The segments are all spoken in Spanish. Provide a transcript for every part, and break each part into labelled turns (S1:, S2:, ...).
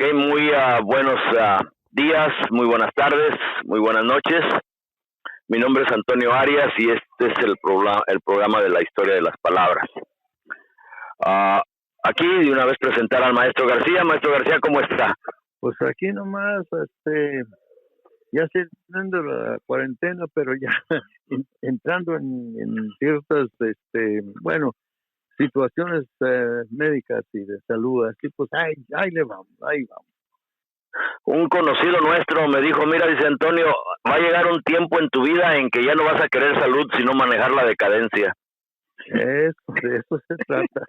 S1: Ok, muy buenos días, muy buenas tardes, muy buenas noches. Mi nombre es Antonio Arias y este es el programa de la historia de las palabras. Ah, Aquí de una vez presentar al maestro García. Maestro García, ¿cómo está?
S2: Pues aquí nomás, ya se entrando la cuarentena, pero ya entrando en ciertas, situaciones médicas y de salud, así pues, ahí le vamos, ahí vamos.
S1: Un conocido nuestro me dijo, mira, dice Antonio, va a llegar un tiempo en tu vida en que ya no vas a querer salud, sino manejar la decadencia.
S2: De eso se trata.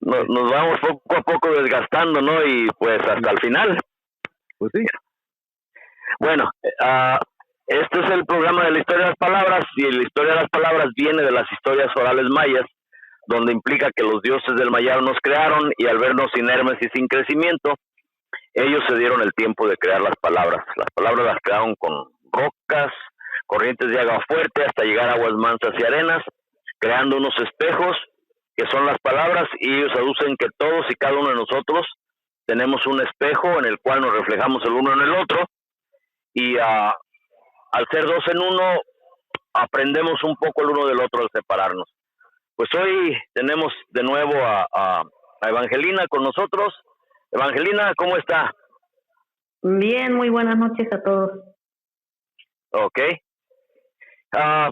S1: Nos vamos poco a poco desgastando, ¿no? Y pues hasta el final.
S2: Pues sí.
S1: Bueno, este es el programa de la historia de las palabras, y la historia de las palabras viene de las historias orales mayas, donde implica que los dioses del mayar nos crearon y al vernos inermes y sin crecimiento, ellos se dieron el tiempo de crear las palabras. Las palabras las crearon con rocas, corrientes de agua fuerte, hasta llegar a aguas mansas y arenas, creando unos espejos que son las palabras, y ellos aducen que todos y cada uno de nosotros tenemos un espejo en el cual nos reflejamos el uno en el otro, y al ser dos en uno, aprendemos un poco el uno del otro al separarnos. Pues hoy tenemos de nuevo a Evangelina con nosotros. Evangelina, ¿cómo está?
S3: Bien, muy buenas noches a todos.
S1: Ok.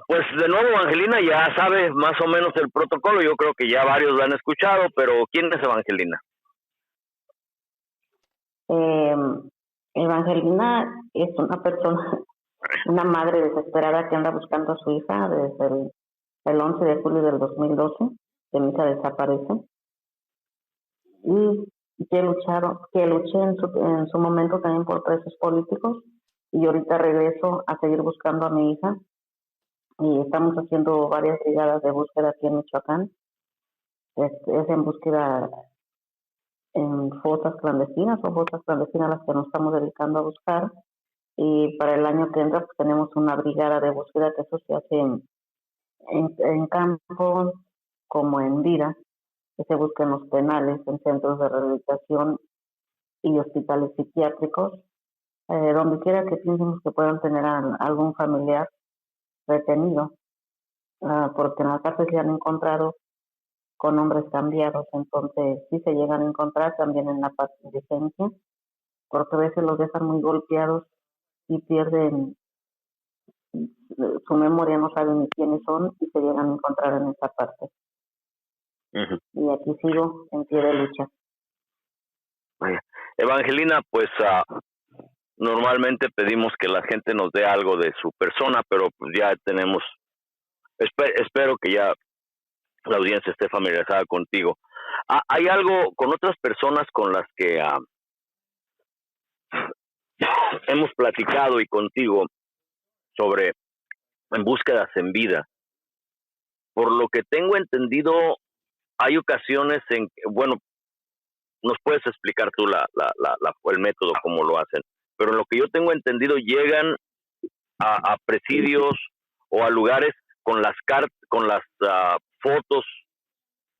S1: Pues de nuevo, Evangelina ya sabe más o menos el protocolo. Yo creo que ya varios lo han escuchado, pero ¿quién es Evangelina?
S3: Evangelina es una persona, una madre desesperada que anda buscando a su hija desde el 11 de julio del 2012, que mi hija desaparece, y que luché en su momento también por presos políticos, y ahorita regreso a seguir buscando a mi hija, y estamos haciendo varias brigadas de búsqueda aquí en Michoacán. Es en búsqueda en fosas clandestinas a las que nos estamos dedicando a buscar, y para el año que entra pues tenemos una brigada de búsqueda que eso se hace en campo como en vida, que se busca en los penales, en centros de rehabilitación y hospitales psiquiátricos, donde quiera que piensen que puedan tener a algún familiar retenido, porque en la cárcel se han encontrado con nombres cambiados, entonces sí se llegan a encontrar también en la parte de licencia, porque a veces los dejan muy golpeados y pierden su memoria, no saben ni quiénes son y se llegan a encontrar en esa parte. Uh-huh. Y aquí sigo en pie de lucha.
S1: Vaya. Evangelina, pues normalmente pedimos que la gente nos dé algo de su persona, pero pues ya tenemos, espero que ya la audiencia esté familiarizada contigo. ¿Hay algo con otras personas con las que hemos platicado y contigo sobre en búsquedas en vida? Por lo que tengo entendido, hay ocasiones en que, bueno, nos puedes explicar tú el método, cómo lo hacen, pero lo que yo tengo entendido, llegan a presidios o a lugares con las fotos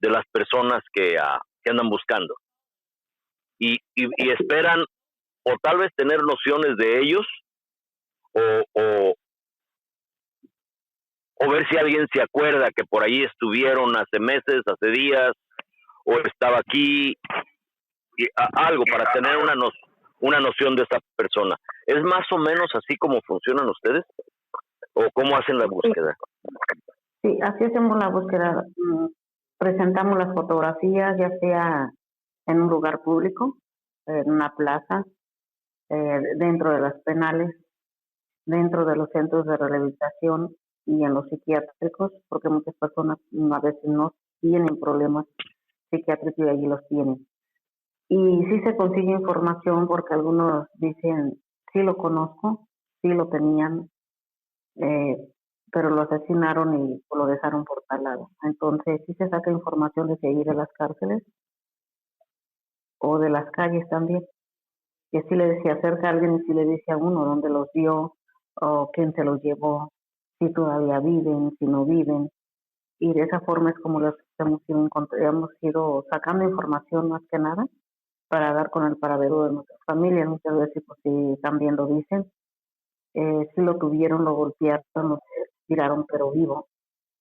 S1: de las personas que andan buscando y esperan o tal vez tener nociones de ellos o ver si alguien se acuerda que por ahí estuvieron hace meses, hace días, o estaba aquí, algo para tener una noción de esta persona. ¿Es más o menos así como funcionan ustedes? ¿O cómo hacen la búsqueda?
S3: Sí, así hacemos la búsqueda. Presentamos las fotografías, ya sea en un lugar público, en una plaza, dentro de las penales, dentro de los centros de rehabilitación y en los psiquiátricos, porque muchas personas a veces no tienen problemas psiquiátricos y allí los tienen. Y sí se consigue información porque algunos dicen, sí lo conozco, sí lo tenían, pero lo asesinaron y lo dejaron por tal lado. Entonces sí se saca información de seguir de las cárceles o de las calles también. Que sí se acerca a alguien y sí le dice a uno dónde los vio o quién se los llevó, si todavía viven, si no viven. Y de esa forma es como los hemos ido sacando información más que nada para dar con el paradero de nuestras familias. Muchas veces, pues sí, también lo dicen, sí lo tuvieron, lo golpearon, lo tiraron, pero vivo.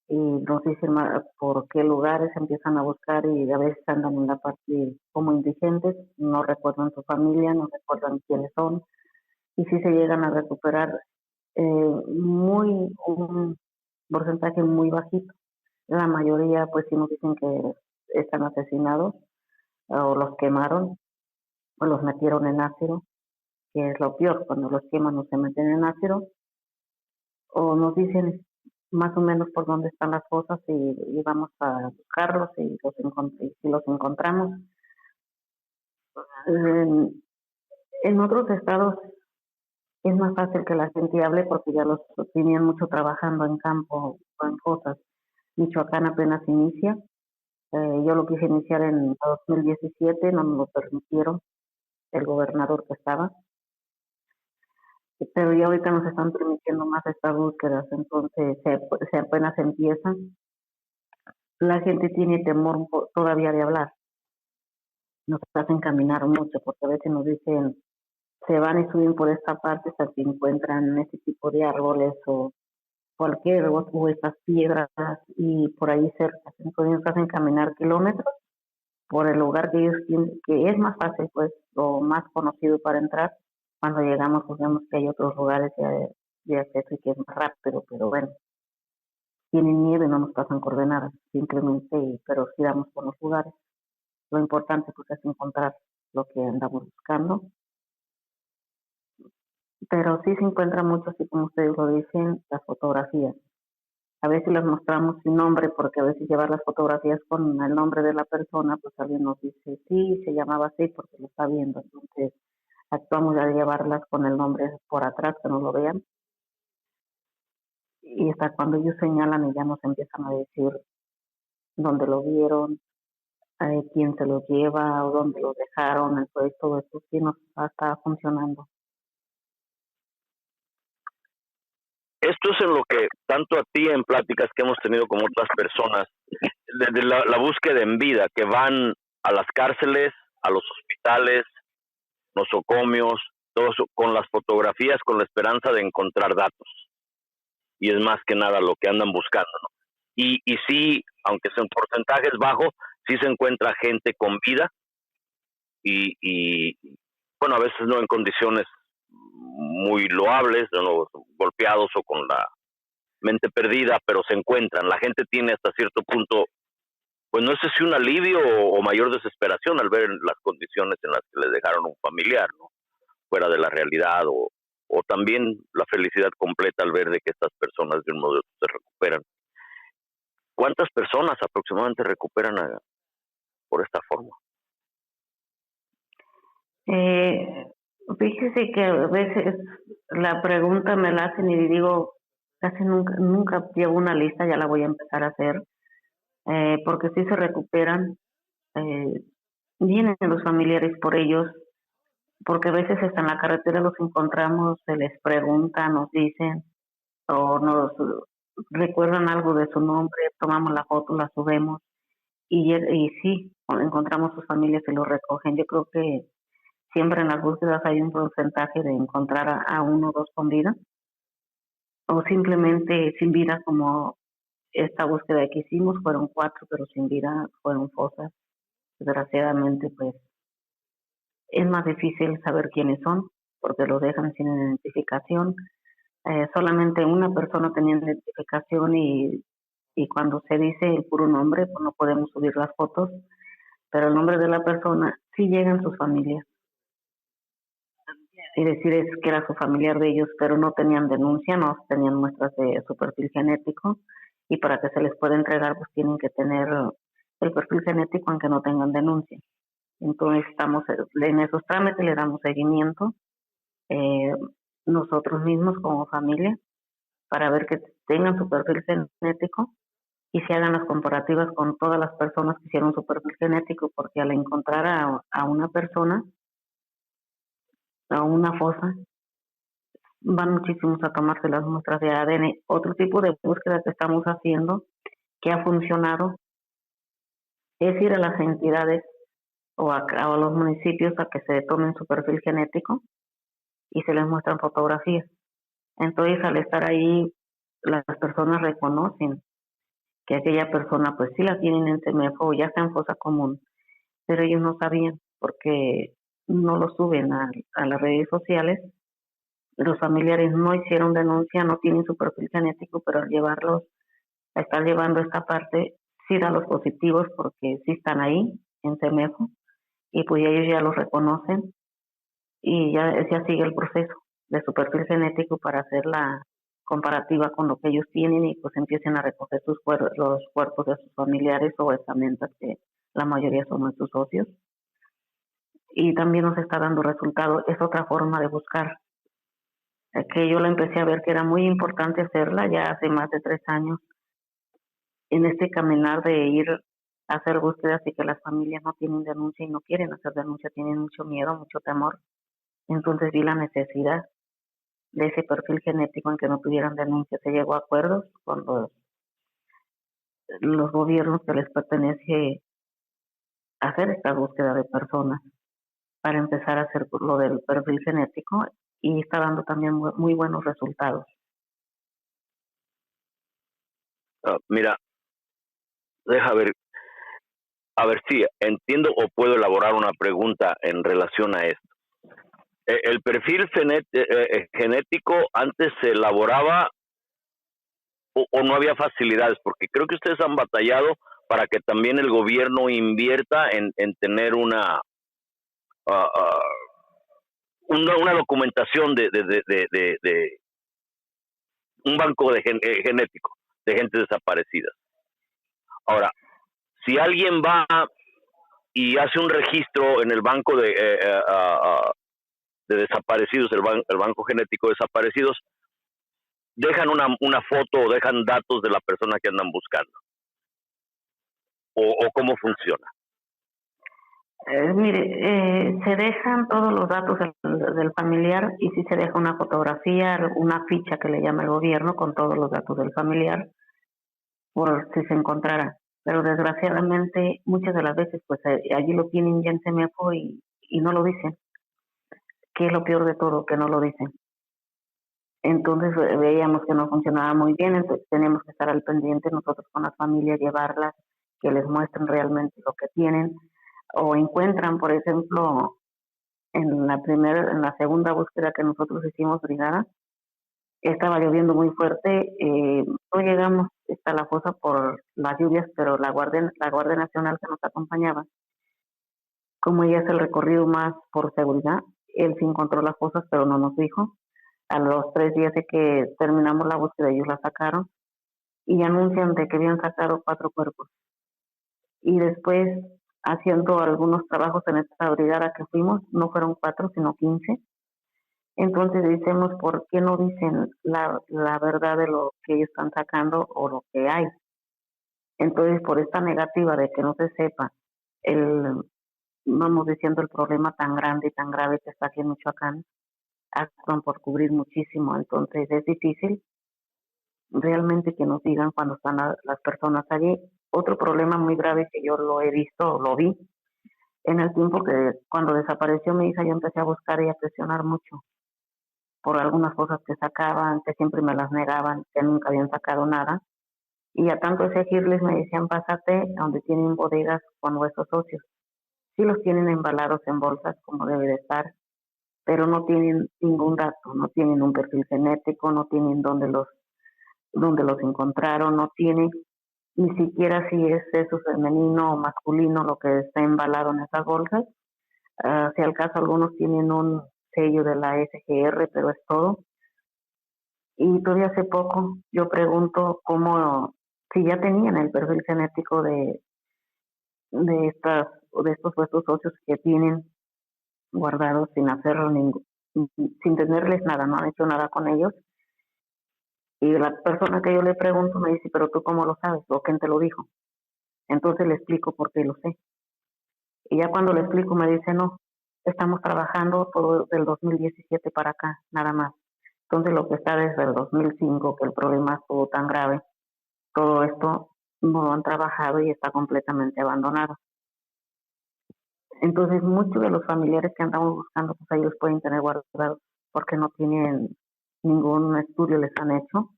S3: Y nos dicen por qué lugares empiezan a buscar y a veces andan en la parte como indigentes, no recuerdan su familia, no recuerdan quiénes son, y sí se llegan a recuperar un porcentaje muy bajito. La mayoría pues sí nos dicen que están asesinados o los quemaron o los metieron en ácido, que es lo peor, cuando los queman o se meten en ácido, o nos dicen más o menos por dónde están las cosas y vamos a buscarlos y y si los encontramos. En otros estados es más fácil que la gente hable porque ya los tenían mucho trabajando en campo o en cosas. Michoacán apenas inicia. Yo lo quise iniciar en 2017, no me lo permitieron el gobernador que estaba, pero ya ahorita nos están permitiendo más estas búsquedas, entonces se apenas empiezan. La gente tiene temor todavía de hablar, nos hacen caminar mucho porque a veces nos dicen se van y suben por esta parte hasta que encuentran ese tipo de árboles o cualquier o estas piedras y por ahí cerca, entonces nos hacen caminar kilómetros por el lugar que ellos tienen, que es más fácil pues o más conocido para entrar. Cuando llegamos pues vemos que hay otros lugares de acceso y que es más rápido, pero bueno, tienen nieve, no nos pasan coordenadas, simplemente, pero sí damos por los lugares. Lo importante pues es encontrar lo que andamos buscando, pero sí se encuentra mucho, así como ustedes lo dicen, las fotografías. A veces las mostramos sin nombre, porque a veces llevar las fotografías con el nombre de la persona, pues alguien nos dice, sí, se llamaba así porque lo está viendo. Entonces, actuamos ya de llevarlas con el nombre por atrás, que no lo vean. Y hasta cuando ellos señalan y ya nos empiezan a decir dónde lo vieron, quién se lo lleva o dónde lo dejaron, entonces todo esto sí nos está funcionando.
S1: Esto es en lo que, tanto a ti en pláticas que hemos tenido con otras personas, desde la búsqueda en vida, que van a las cárceles, a los hospitales, nosocomios, todo eso, con las fotografías, con la esperanza de encontrar datos. Y es más que nada lo que andan buscando, ¿no? Y sí, aunque sean porcentajes bajos, sí se encuentra gente con vida y bueno, a veces no en condiciones muy loables, ¿no? Golpeados o con la mente perdida, pero se encuentran. La gente tiene hasta cierto punto, pues no sé si un alivio o mayor desesperación al ver las condiciones en las que les dejaron un familiar, ¿no? Fuera de la realidad, o también la felicidad completa al ver de que estas personas de un modo u otro se recuperan. ¿Cuántas personas aproximadamente recuperan por esta forma?
S3: Fíjese que a veces la pregunta me la hacen y digo, casi nunca llevo una lista, ya la voy a empezar a hacer, porque si se recuperan, vienen los familiares por ellos, porque a veces hasta en la carretera los encontramos, se les pregunta, nos dicen, o nos recuerdan algo de su nombre, tomamos la foto, la subimos, y sí, encontramos sus familias y lo recogen. Yo creo que siempre en las búsquedas hay un porcentaje de encontrar a uno o dos con vida, o simplemente sin vida, como esta búsqueda que hicimos, fueron 4, pero sin vida, fueron fosas. Desgraciadamente, pues es más difícil saber quiénes son, porque los dejan sin identificación. Solamente una persona tenía identificación y cuando se dice el puro nombre, pues no podemos subir las fotos, pero el nombre de la persona sí llega en sus familias. Y decir es que era su familiar de ellos, pero no tenían denuncia, no tenían muestras de su perfil genético, y para que se les pueda entregar, pues tienen que tener el perfil genético aunque no tengan denuncia. Entonces estamos en esos trámites, le damos seguimiento nosotros mismos como familia para ver que tengan su perfil genético y se hagan las comparativas con todas las personas que hicieron su perfil genético, porque al encontrar a una persona, a una fosa, van muchísimos a tomarse las muestras de ADN. Otro tipo de búsqueda que estamos haciendo, que ha funcionado, es ir a las entidades o a los municipios a que se tomen su perfil genético y se les muestran fotografías. Entonces, al estar ahí, las personas reconocen que aquella persona, pues sí la tienen en CEMEFO o ya está en fosa común, pero ellos no sabían porque no lo suben a las redes sociales. Los familiares no hicieron denuncia, no tienen su perfil genético, pero al llevarlos, a estar llevando esta parte, sí da los positivos porque sí están ahí en CEMEFO y pues ellos ya los reconocen y ya sigue el proceso de su perfil genético para hacer la comparativa con lo que ellos tienen y pues empiecen a recoger los cuerpos de sus familiares o estamentas, que la mayoría son nuestros socios. Y también nos está dando resultado. Es otra forma de buscar, que yo la empecé a ver que era muy importante hacerla ya hace más de 3 años, en este caminar de ir a hacer búsquedas y que las familias no tienen denuncia y no quieren hacer denuncia, tienen mucho miedo, mucho temor. Entonces vi la necesidad de ese perfil genético en que no tuvieran denuncia. Se llegó a acuerdos con los gobiernos que les pertenece hacer esta búsqueda de personas para empezar a hacer lo del perfil genético y está dando también muy buenos resultados.
S1: Mira, deja ver, a ver si entiendo o puedo elaborar una pregunta en relación a esto. El perfil genético antes se elaboraba o no había facilidades, porque creo que ustedes han batallado para que también el gobierno invierta en tener una documentación de un banco genético de gente desaparecida. Ahora, si alguien va y hace un registro en el banco de desaparecidos, el banco genético de desaparecidos, dejan una foto o dejan datos de la persona que andan buscando. ¿O cómo funciona?
S3: Mire, se dejan todos los datos del familiar y sí se deja una fotografía, una ficha que le llama el gobierno con todos los datos del familiar por si se encontrara. Pero desgraciadamente muchas de las veces pues allí lo tienen ya en CEMEFO y no lo dicen, que es lo peor de todo, que no lo dicen. Entonces veíamos que no funcionaba muy bien, entonces tenemos que estar al pendiente nosotros con las familias, llevarlas, que les muestren realmente lo que tienen, o encuentran, por ejemplo, en la segunda búsqueda que nosotros hicimos brigada, estaba lloviendo muy fuerte, no llegamos hasta la fosa por las lluvias, pero la Guardia Nacional que nos acompañaba, como ella hace el recorrido más por seguridad, él sí encontró las fosas, pero no nos dijo. A los 3 días de que terminamos la búsqueda, ellos la sacaron y anuncian de que habían sacado 4 cuerpos. Y después, haciendo algunos trabajos en esta brigada que fuimos, no fueron 4, sino 15. Entonces decimos, ¿por qué no dicen la verdad de lo que ellos están sacando o lo que hay? Entonces, por esta negativa de que no se sepa, vamos diciendo, el problema tan grande y tan grave que está aquí en Michoacán, actúan por cubrir muchísimo. Entonces es difícil realmente que nos digan cuando están las personas allí. Otro problema muy grave que yo lo he visto, lo vi, en el tiempo que cuando desapareció mi hija, yo empecé a buscar y a presionar mucho por algunas cosas que sacaban, que siempre me las negaban, que nunca habían sacado nada. Y a tanto exigirles me decían, pásate a donde tienen bodegas con nuestros socios. Sí los tienen embalados en bolsas como debe de estar, pero no tienen ningún dato, no tienen un perfil genético, no tienen dónde los encontraron, no tienen ni siquiera si es sexo femenino o masculino lo que está embalado en esas bolsas. Si al caso algunos tienen un sello de la SGR, pero es todo. Y todavía hace poco yo pregunto si ya tenían el perfil genético de estos supuestos socios que tienen guardados sin hacerlo sin tenerles nada, no han hecho nada con ellos. Y la persona que yo le pregunto me dice, pero tú cómo lo sabes, o quién te lo dijo. Entonces le explico por qué lo sé. Y ya cuando le explico me dice, no, estamos trabajando todo del 2017 para acá, nada más. Entonces lo que está desde el 2005, que el problema estuvo tan grave, todo esto no han trabajado y está completamente abandonado. Entonces, muchos de los familiares que andamos buscando, pues ellos pueden tener guardados porque no tienen ningún estudio, les han hecho.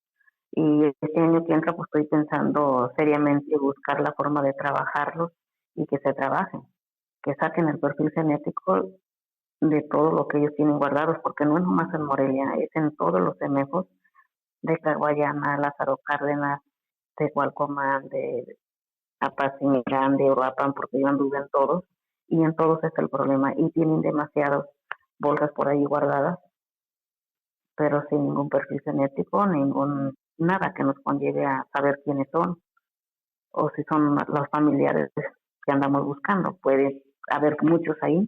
S3: Y este año que entra, pues estoy pensando seriamente buscar la forma de trabajarlos y que se trabajen, que saquen el perfil genético de todo lo que ellos tienen guardados, porque no es nomás en Morelia, es en todos los CEMEFOS de Caguayana, Lázaro Cárdenas, de Cualcomán, de Apatzingán, de Uruapan, porque yo anduve en todos, y en todos está el problema, y tienen demasiadas bolsas por ahí guardadas, pero sin ningún perfil genético, nada que nos conlleve a saber quiénes son, o si son los familiares que andamos buscando. Puede haber muchos ahí,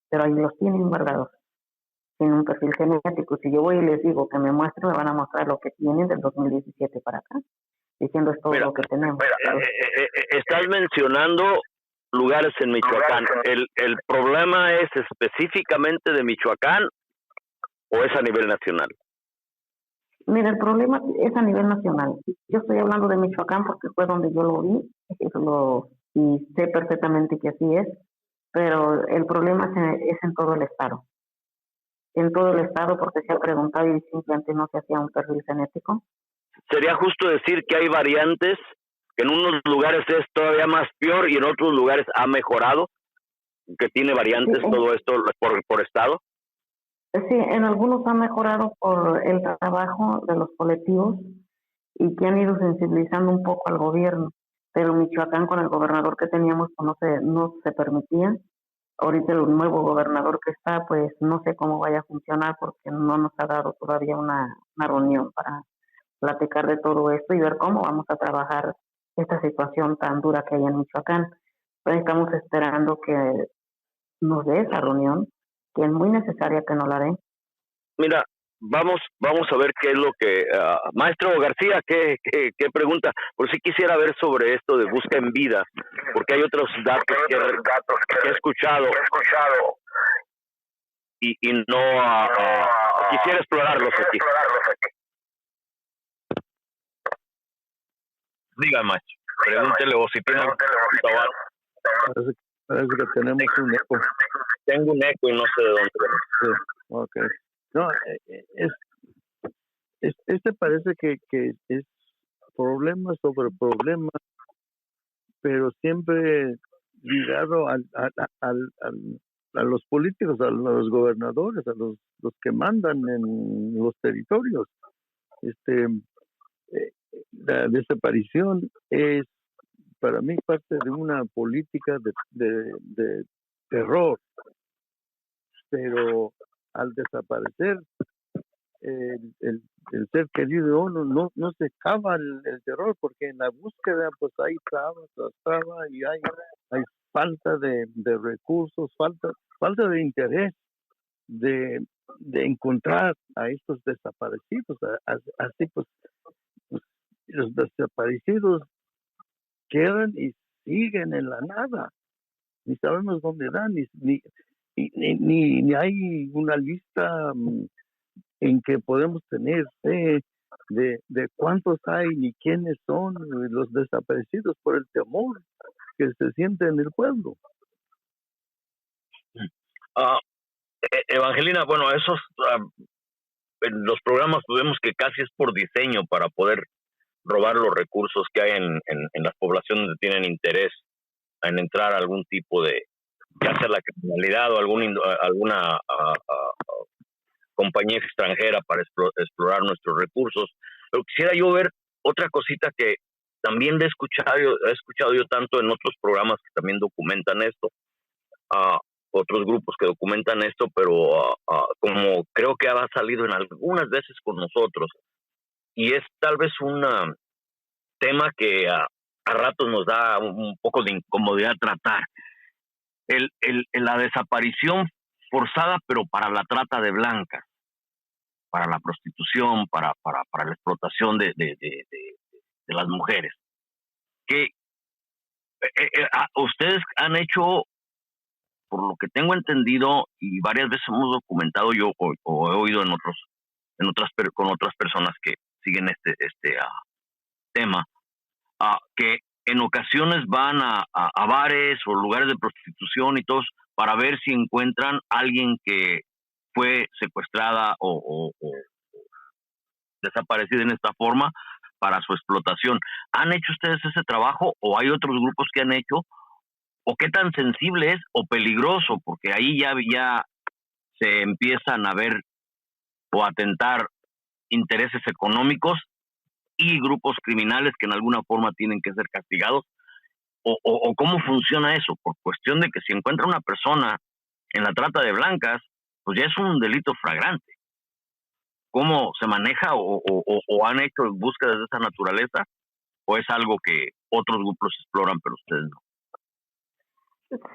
S3: pero ahí los tienen guardados, sin un perfil genético. Si yo voy y les digo que me muestren, me van a mostrar lo que tienen del 2017 para acá, diciendo es todo lo que tenemos.
S1: Estás mencionando lugares en Michoacán. ¿El problema es específicamente de Michoacán o es a nivel nacional?
S3: Mira, el problema es a nivel nacional. Yo estoy hablando de Michoacán porque fue donde yo lo vi y sé perfectamente que así es, pero el problema es en todo el estado. En todo el estado, porque se ha preguntado y simplemente no se hacía un perfil genético.
S1: Sería justo decir que hay variantes, que en unos lugares es todavía más peor y en otros lugares ha mejorado, que tiene variantes todo esto por estado.
S3: Sí, en algunos ha mejorado por el trabajo de los colectivos y que han ido sensibilizando un poco al gobierno, pero Michoacán con el gobernador que teníamos pues no se permitía. Ahorita el nuevo gobernador que está, pues no sé cómo vaya a funcionar porque no nos ha dado todavía una reunión para platicar de todo esto y ver cómo vamos a trabajar esta situación tan dura que hay en Michoacán. Pues estamos esperando que nos dé esa reunión, que es muy necesaria que nos la den.
S1: Mira, vamos a ver qué es lo que... Maestro García, ¿qué pregunta? Por si quisiera ver sobre esto de busca en vida, porque hay otros datos que he escuchado y no... quisiera explorarlos aquí. Diga, macho, pregúntele o si tiene...
S2: Parece que tenemos un eco.
S1: Tengo un eco y no sé de dónde.
S2: Sí, ok. No, este parece que es problema sobre problema, pero siempre ligado a los políticos, a los gobernadores, a los que mandan en los territorios. La desaparición es para mí parte de una política de terror, pero al desaparecer el ser querido de uno no se acaba el terror, porque en la búsqueda pues hay traba y hay falta de recursos, falta de interés de encontrar a estos desaparecidos. Así pues los desaparecidos quedan y siguen en la nada, ni sabemos dónde dan, ni hay una lista en que podemos tener fe de cuántos hay ni quiénes son los desaparecidos por el temor que se siente en el pueblo.
S1: Evangelina, bueno, esos en los programas vemos que casi es por diseño para poder robar los recursos que hay en las poblaciones que tienen interés en entrar a algún tipo de, ya sea la criminalidad o alguna compañía extranjera para explorar nuestros recursos. Pero quisiera yo ver otra cosita que también he escuchado yo tanto en otros programas que también documentan esto, otros grupos que documentan esto, pero como creo que ha salido en algunas veces con nosotros, y es tal vez un tema que a ratos nos da un poco de incomodidad tratar. La desaparición forzada, pero para la trata de blancas, para la prostitución, para la explotación de las mujeres. Que ustedes han hecho, por lo que tengo entendido, y varias veces hemos documentado yo o he oído con otras personas que siguen este tema, que en ocasiones van a bares o lugares de prostitución y todos para ver si encuentran a alguien que fue secuestrada o desaparecida en esta forma para su explotación. ¿Han hecho ustedes ese trabajo o hay otros grupos que han hecho? ¿O qué tan sensible es o peligroso? Porque ahí ya se empiezan a ver o a atentar intereses económicos y grupos criminales que en alguna forma tienen que ser castigados. ¿O cómo funciona eso? Por cuestión de que si encuentra una persona en la trata de blancas, pues ya es un delito flagrante. ¿Cómo se maneja o han hecho búsquedas de esa naturaleza? ¿O es algo que otros grupos exploran pero ustedes no?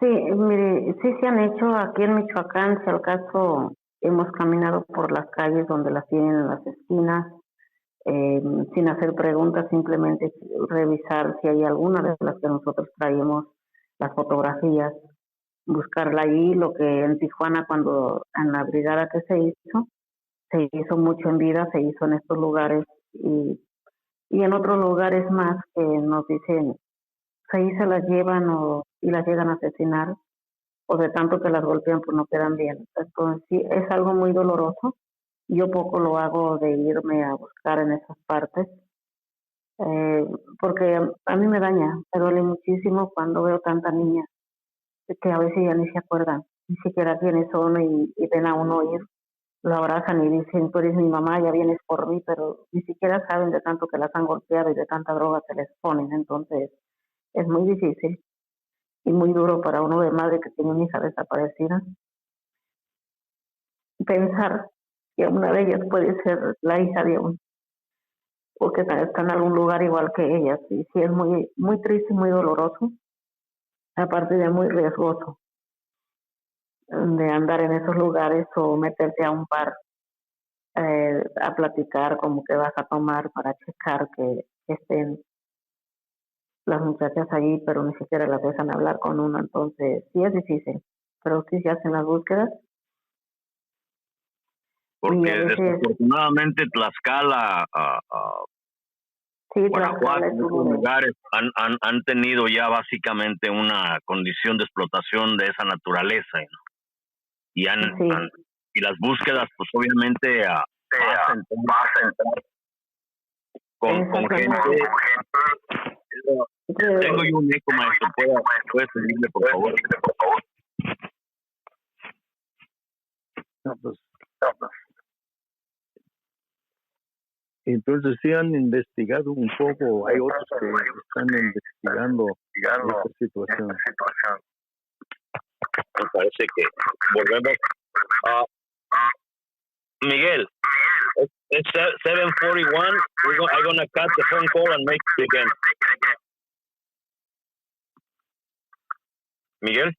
S3: Sí, mire, sí se han hecho aquí en Michoacán, si al caso hemos caminado por las calles donde las tienen en las esquinas, sin hacer preguntas, simplemente revisar si hay alguna de las que nosotros traemos, las fotografías, buscarla allí, lo que en Tijuana cuando en la brigada que se hizo mucho en vida, se hizo en estos lugares y en otros lugares más que nos dicen, ahí se las llevan y las llegan a asesinar, o de tanto que las golpean pues no quedan bien. Entonces sí, es algo muy doloroso. Yo poco lo hago de irme a buscar en esas partes, porque a mí me duele muchísimo cuando veo tanta niña que a veces ya ni se acuerdan, ni siquiera quiénes son y ven a uno ir, lo abrazan y dicen, tú eres mi mamá, ya vienes por mí, pero ni siquiera saben de tanto que las han golpeado y de tanta droga que les ponen. Entonces es muy difícil y muy duro para uno de madre que tiene una hija desaparecida pensar que una de ellas puede ser la hija de uno o que está en algún lugar igual que ellas. Y sí es muy, muy triste y muy doloroso, aparte de muy riesgoso de andar en esos lugares o meterte a un bar a platicar como que vas a tomar para checar que estén las muchachas allí, pero ni siquiera las dejan hablar con uno. Entonces sí es difícil, pero sí se hacen las búsquedas.
S1: Porque desafortunadamente Tlaxcala,
S3: sí,
S1: Guanajuato, en otros lugares han tenido ya básicamente una condición de explotación de esa naturaleza, ¿no? Y y las búsquedas, pues obviamente pasan con gente. Tengo yo un eco, maestro. ¿Puede seguirle, por favor?
S2: No, pues. Entonces sí han investigado un poco, hay otros que están investigando esta situación.
S1: Me parece que volvemos a Miguel. It's 7:41. I'm gonna cut the phone call and make it again. Miguel.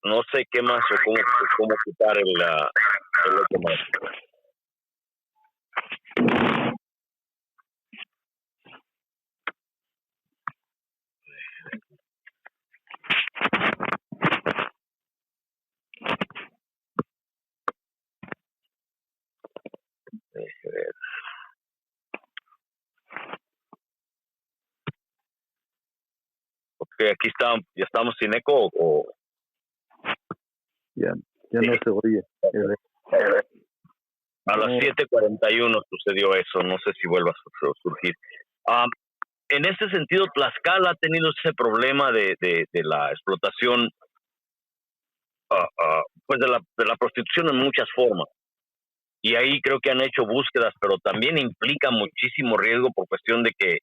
S1: No sé qué más o cómo quitar el otro más. Ok, aquí ya estamos sin eco o...
S2: Ya no se oye.
S1: A las 7:41 sucedió eso, no sé si vuelva a surgir. En este sentido, Tlaxcala ha tenido ese problema de la explotación, pues de la prostitución en muchas formas. Y ahí creo que han hecho búsquedas, pero también implica muchísimo riesgo por cuestión de que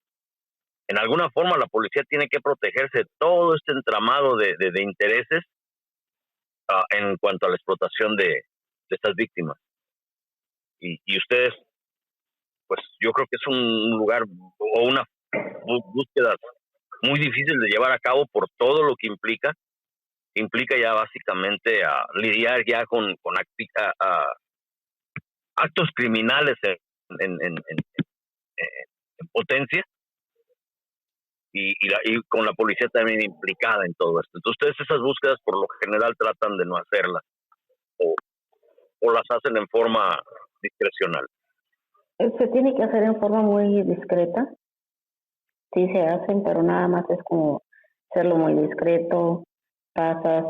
S1: en alguna forma la policía tiene que protegerse de todo este entramado de intereses en cuanto a la explotación de estas víctimas. Y ustedes, pues yo creo que es un lugar o una búsqueda muy difícil de llevar a cabo por todo lo que implica ya básicamente lidiar ya con actos criminales en potencia y con la policía también implicada en todo esto. Entonces ustedes esas búsquedas por lo general tratan de no hacerlas o las hacen en forma discrecional.
S3: Se tiene que hacer en forma muy discreta. Sí se hacen, pero nada más es como hacerlo muy discreto. Pasas,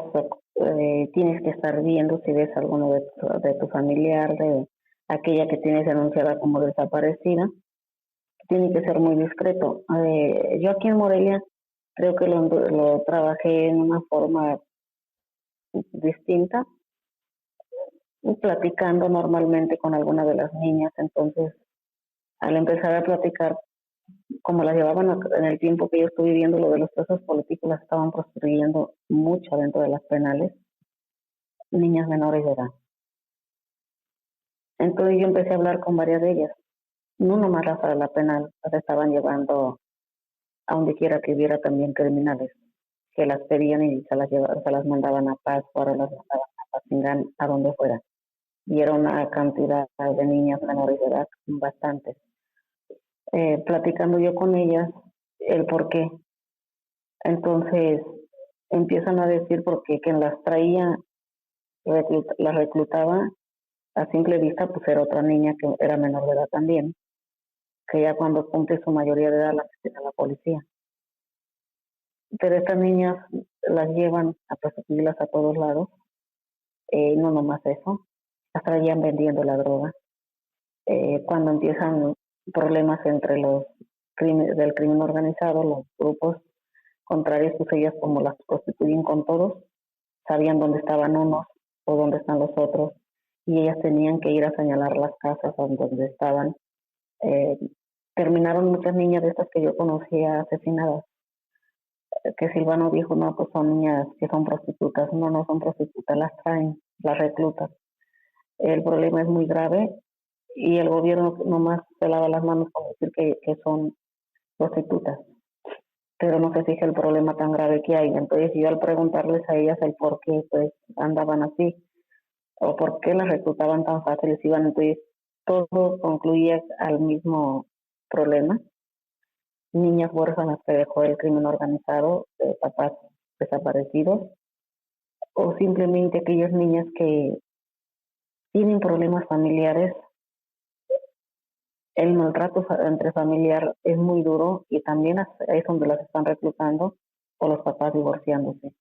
S3: tienes que estar viendo si ves alguno de tu familiar, de aquella que tienes denunciada como desaparecida. Tiene que ser muy discreto. Yo aquí en Morelia creo que lo trabajé en una forma distinta, platicando normalmente con alguna de las niñas. Entonces, al empezar a platicar, como las llevaban en el tiempo que yo estuve viviendo, lo de los presos políticos las estaban construyendo mucho dentro de las penales, niñas menores de edad. Entonces yo empecé a hablar con varias de ellas, no nomás las de la penal, las estaban llevando a donde quiera que hubiera también criminales, que las pedían y se las mandaban a Paz, ahora las mandaban a Pazingán, a donde fuera. Y era una cantidad de niñas menores de edad, bastantes. Platicando yo con ellas el por qué. Entonces empiezan a decir porque quien las traía, las reclutaba a simple vista, pues era otra niña que era menor de edad también, que ya cuando cumple su mayoría de edad la meten a la policía. Pero estas niñas las llevan a perseguirlas a todos lados, no nomás eso, las traían vendiendo la droga. Cuando empiezan problemas entre los del crimen organizado, los grupos contrarios, pues ellas como las constituyen con todos, sabían dónde estaban unos o dónde están los otros, y ellas tenían que ir a señalar las casas donde estaban. Eh, Terminaron muchas niñas de estas que yo conocía asesinadas, que Silvano dijo, no, pues son niñas que son prostitutas. No, no son prostitutas, las traen, las reclutan. El problema es muy grave y el gobierno nomás se lava las manos con decir que son prostitutas, pero no se fija el problema tan grave que hay. Entonces yo al preguntarles a ellas el por qué pues andaban así o por qué las reclutaban tan fáciles, iban, entonces todo concluía al mismo problema: niñas huérfanas que dejó el crimen organizado, papás desaparecidos, o simplemente aquellas niñas que tienen problemas familiares. El maltrato entre familiar es muy duro y también es donde las están reclutando, o los papás divorciándose.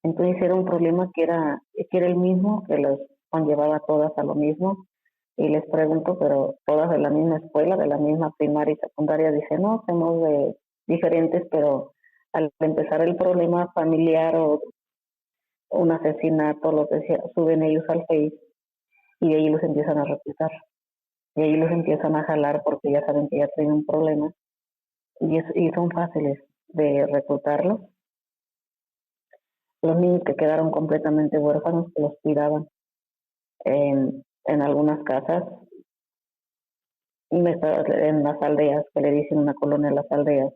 S3: Entonces era un problema que era el mismo, que los conllevaba a todas a lo mismo. Y les pregunto, pero todas de la misma escuela, de la misma primaria y secundaria, dicen, no, somos de diferentes, pero al empezar el problema familiar o un asesinato, lo que sea, suben ellos al Face y de ahí los empiezan a reclutar. Y ahí los empiezan a jalar porque ya saben que ya tienen un problema y son fáciles de reclutarlos. Los niños que quedaron completamente huérfanos, que los cuidaban en algunas casas, en las aldeas, que le dicen una colonia de las aldeas.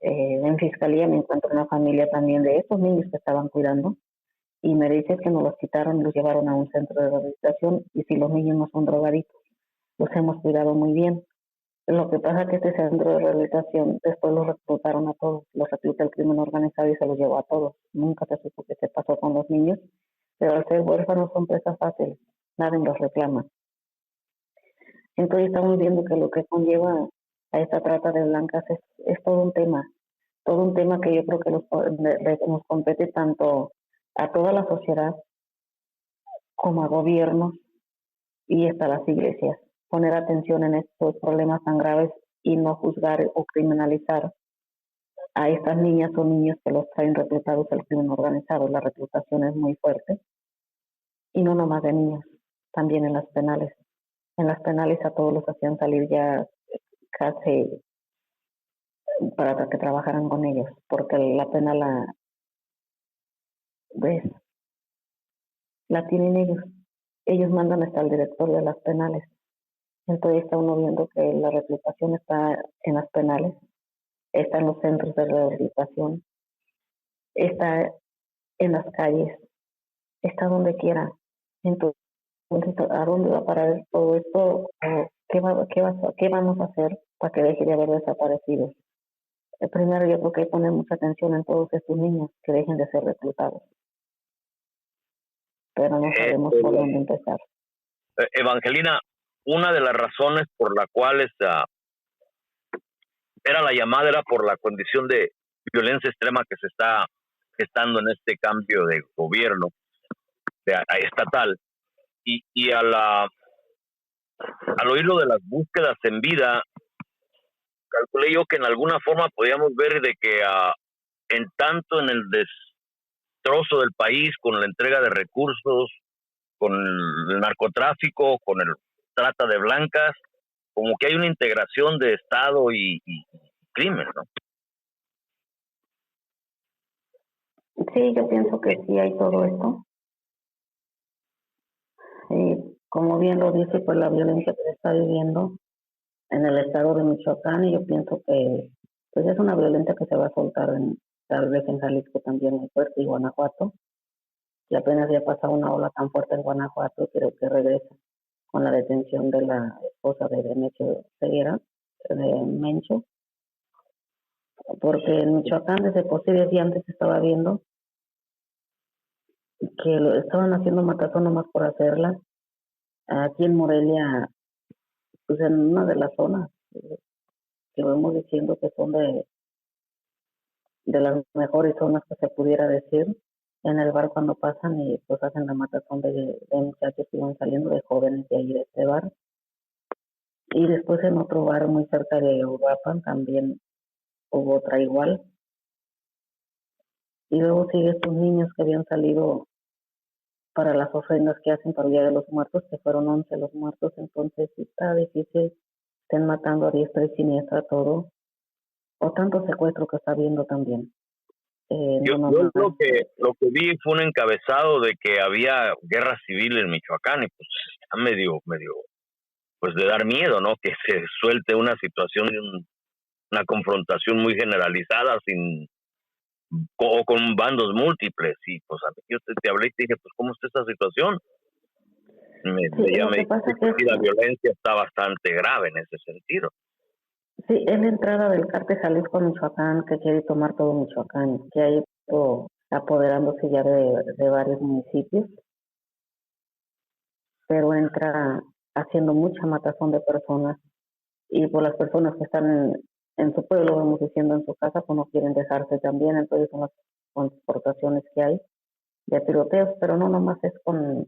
S3: En fiscalía me encuentro una familia también de estos niños que estaban cuidando y me dice que nos los quitaron y los llevaron a un centro de rehabilitación, y si los niños no son drogadictos, los hemos cuidado muy bien. Lo que pasa es que este centro de rehabilitación después los reclutaron a todos, los recluta el crimen organizado y se los llevó a todos. Nunca se supo qué se pasó con los niños, pero al ser huérfanos son presas fáciles, nadie los reclama. Entonces estamos viendo que lo que conlleva a esta trata de blancas es todo un tema que yo creo que nos compete tanto a toda la sociedad como a gobiernos y hasta las iglesias. Poner atención en estos problemas tan graves y no juzgar o criminalizar a estas niñas o niños que los traen reclutados al crimen organizado. La reclutación es muy fuerte, y no nomás de niños, también en las penales. En las penales a todos los hacían salir ya casi para que trabajaran con ellos, porque la pena pues, la tienen ellos. Ellos mandan hasta el director de las penales. Entonces está uno viendo que la reclutación está en las penales, está en los centros de rehabilitación, está en las calles, está donde quiera. Entonces, ¿a dónde va a parar todo esto? ¿Qué vamos a hacer para que deje de haber desaparecidos? Primero, yo creo que hay que poner mucha atención en todos estos niños que dejen de ser reclutados, pero no sabemos por dónde empezar.
S1: Evangelina, una de las razones por la cual era la llamada, era por la condición de violencia extrema que se está gestando en este cambio de gobierno estatal. Y al oírlo de las búsquedas en vida, calculé yo que en alguna forma podíamos ver de que en tanto en el destrozo del país, con la entrega de recursos, con el narcotráfico, con el trata de blancas, como que hay una integración de Estado y crimen, ¿no?
S3: Sí, yo pienso que sí hay todo esto. Como bien lo dice, pues la violencia que se está viviendo en el estado de Michoacán, y yo pienso que pues es una violencia que se va a soltar tal vez en Jalisco también muy fuerte, y Guanajuato, y apenas ya pasa una ola tan fuerte en Guanajuato, creo que regresa con la detención de la esposa de Demetrio Ceguera, de Mencho, porque en Michoacán desde posibles días antes se estaba viendo que lo estaban haciendo matazón nomás por hacerla. Aquí en Morelia, pues en una de las zonas que vamos diciendo que son de las mejores zonas que se pudiera decir, en el bar cuando pasan y pues hacen la matazón de muchachos que iban saliendo, de jóvenes de ahí de este bar. Y después en otro bar muy cerca de Uruapan también hubo otra igual. Y luego sigue estos niños que habían salido para las ofrendas que hacen para el Día de los Muertos, que fueron 11 los muertos. Entonces sí está difícil, estén matando a diestra y siniestra todo, o tanto secuestro que está habiendo también.
S1: Yo lo que vi fue un encabezado de que había guerra civil en Michoacán, y pues está medio pues de dar miedo, ¿no? Que se suelte una situación de una confrontación muy generalizada o con bandos múltiples. Y pues a mí yo te hablé y te dije, pues ¿cómo está esta situación? Ya me dijiste que la violencia está bastante grave en ese sentido.
S3: Sí, es la entrada del cártel Jalisco a Michoacán, que quiere tomar todo Michoacán, que ha ido apoderándose ya de varios municipios, pero entra haciendo mucha matazón de personas, y por las personas que están en su pueblo, vamos diciendo, en su casa, pues no quieren dejarse también. Entonces son las transportaciones que hay de tiroteos, pero no nomás es con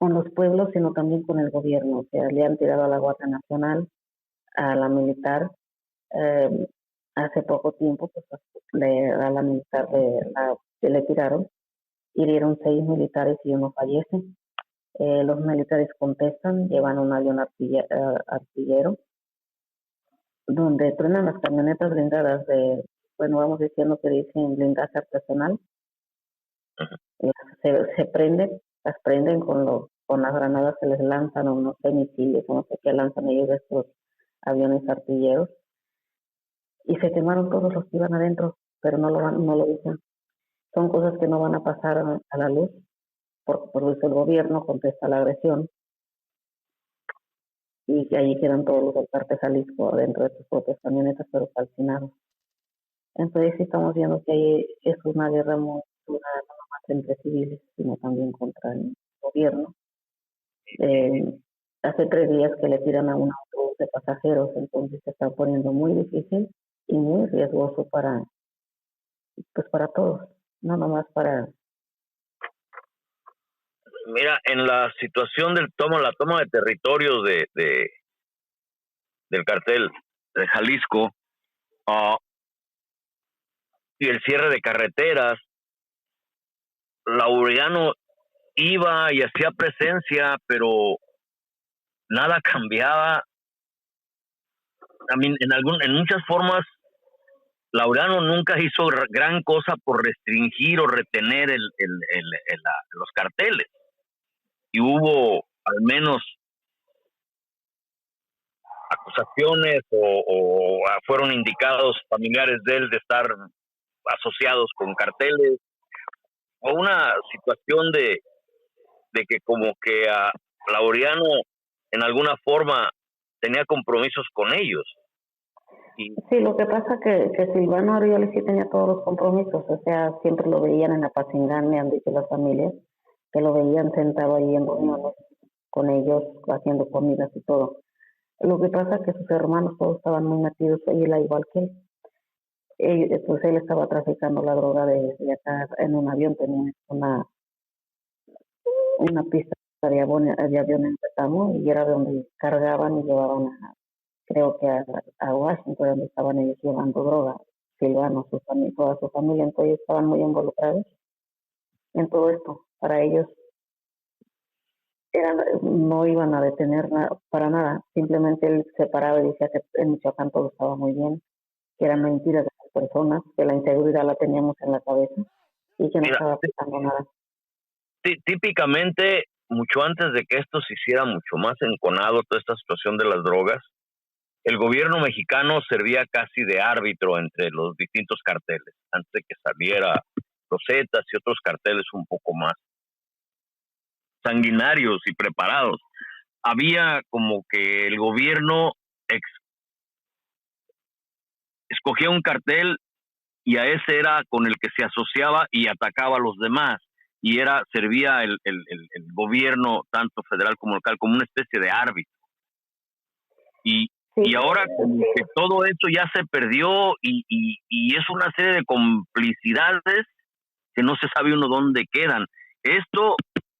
S3: los pueblos, sino también con el gobierno. O sea, le han tirado a la Guardia Nacional, a la militar. Hace poco tiempo, pues a la militar le tiraron, hirieron 6 militares y uno fallece. Los militares contestan, llevan un avión artillero, donde truenan las camionetas blindadas bueno, vamos diciendo que dicen blindaje artesanal. Las prenden con las granadas que les lanzan, o no sé, misiles, o no sé qué lanzan ellos de estos aviones artilleros, y se quemaron todos los que iban adentro, pero no lo dicen. Son cosas que no van a pasar a la luz, porque por eso el gobierno contesta la agresión, y que allí quedan todos los del cártel Jalisco dentro de sus propias camionetas, pero calcinados. Entonces sí estamos viendo que es una guerra muy dura, no más entre civiles, sino también contra el gobierno. Hace 3 días que le tiran a un autobús de pasajeros, entonces se está poniendo muy difícil y muy riesgoso para todos, no nomás para...
S1: Mira, en la situación la toma de territorios del cartel de Jalisco, y el cierre de carreteras, Laureano iba y hacía presencia, pero nada cambiaba. En muchas formas, Laureano nunca hizo gran cosa por restringir o retener los carteles. Y hubo al menos acusaciones o fueron indicados familiares de él de estar asociados con carteles, o una situación de que como que a Laureano en alguna forma tenía compromisos con ellos.
S3: Sí, lo que pasa que Silvano Aureoles sí tenía todos los compromisos, o sea, siempre lo veían en Apachingán, me han dicho las familias, que lo veían sentado ahí en reuniones con ellos, haciendo comidas y todo. Lo que pasa es que sus hermanos todos estaban muy metidos, y él igual que él. Pues él estaba traficando la droga de acá en un avión, tenía una pista de avión en Petamo y era donde cargaban y llevaban, creo que a Washington, donde estaban ellos llevando droga. Silvano, toda su familia, entonces ellos estaban muy involucrados en todo esto. Para ellos no iban a detener para nada, simplemente él se paraba y decía que en Michoacán todo estaba muy bien, que eran mentiras de las personas, que la inseguridad la teníamos en la cabeza y que no
S1: Mira,
S3: estaba pasando nada.
S1: típicamente, mucho antes de que esto se hiciera mucho más enconado, toda esta situación de las drogas, el gobierno mexicano servía casi de árbitro entre los distintos carteles, antes de que saliera los Zetas y otros carteles un poco más sanguinarios y preparados. Había como que el gobierno escogía un cartel y a ese era con el que se asociaba y atacaba a los demás. Y servía el gobierno, tanto federal como local, como una especie de árbitro. Y ahora como que todo esto ya se perdió y es una serie de complicidades que no se sabe uno dónde quedan. ¿Esto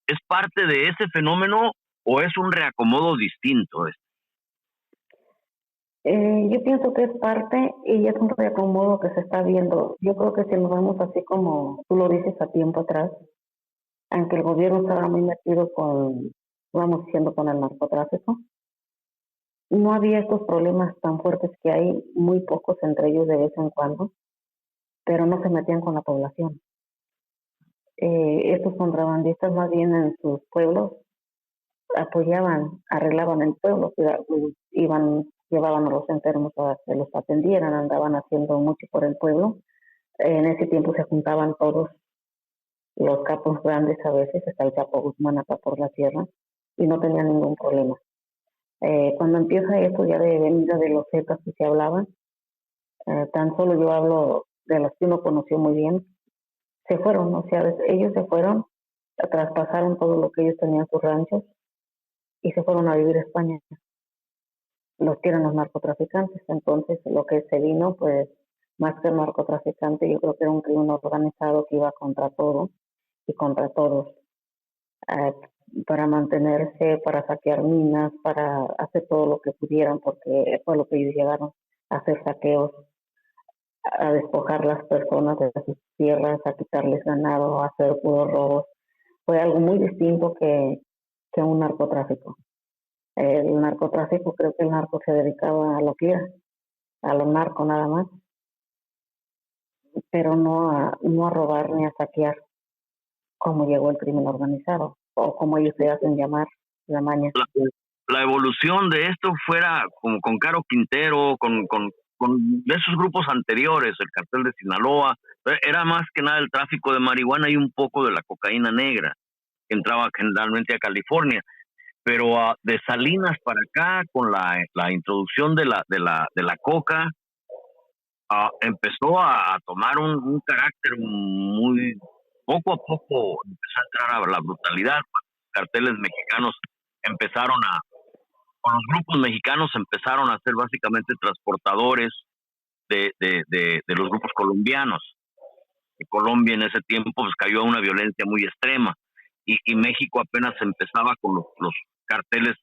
S1: es parte de ese fenómeno o es un reacomodo distinto?
S3: Yo pienso que es parte y es un reacomodo que se está viendo. Yo creo que si nos vamos así como tú lo dices a tiempo atrás, aunque el gobierno estaba muy metido vamos diciendo, con el narcotráfico, no había estos problemas tan fuertes que hay, muy pocos entre ellos de vez en cuando, pero no se metían con la población. Estos contrabandistas más bien en sus pueblos apoyaban, arreglaban el pueblo, llevaban a los enfermos a que los atendieran, andaban haciendo mucho por el pueblo. En ese tiempo se juntaban todos los capos grandes, a veces hasta el Chapo Guzmán acá por la sierra, y no tenían ningún problema. Cuando empieza esto ya de venida de los Zetas que se hablaban, tan solo yo hablo de los que uno conoció muy bien, se fueron, o sea, ellos se fueron, traspasaron todo lo que ellos tenían, sus ranchos, y se fueron a vivir a España, los que eran los narcotraficantes. Entonces lo que se vino, pues, más que narcotraficante, yo creo que era un crimen organizado que iba contra todo y contra todos, eh, para mantenerse, para saquear minas, para hacer todo lo que pudieran, porque fue lo que ellos llegaron a hacer: saqueos, a despojar las personas de sus tierras, a quitarles ganado, a hacer puros robos. Fue algo muy distinto que un narcotráfico. El narcotráfico, creo que el narco se dedicaba a lo que era, a lo narco nada más, pero no a robar ni a saquear, como llegó el crimen organizado, o como ellos se hacen llamar, la maña.
S1: La evolución de esto fuera como con Caro Quintero, con de esos grupos anteriores, el cartel de Sinaloa, era más que nada el tráfico de marihuana y un poco de la cocaína negra, que entraba generalmente a California. Pero de Salinas para acá, con la introducción de la coca, empezó a tomar un carácter muy, poco a poco empezó a entrar a la brutalidad. Carteles mexicanos empezaron con los grupos mexicanos empezaron a ser básicamente transportadores de los grupos colombianos. Y Colombia en ese tiempo pues cayó a una violencia muy extrema y México apenas empezaba con los carteles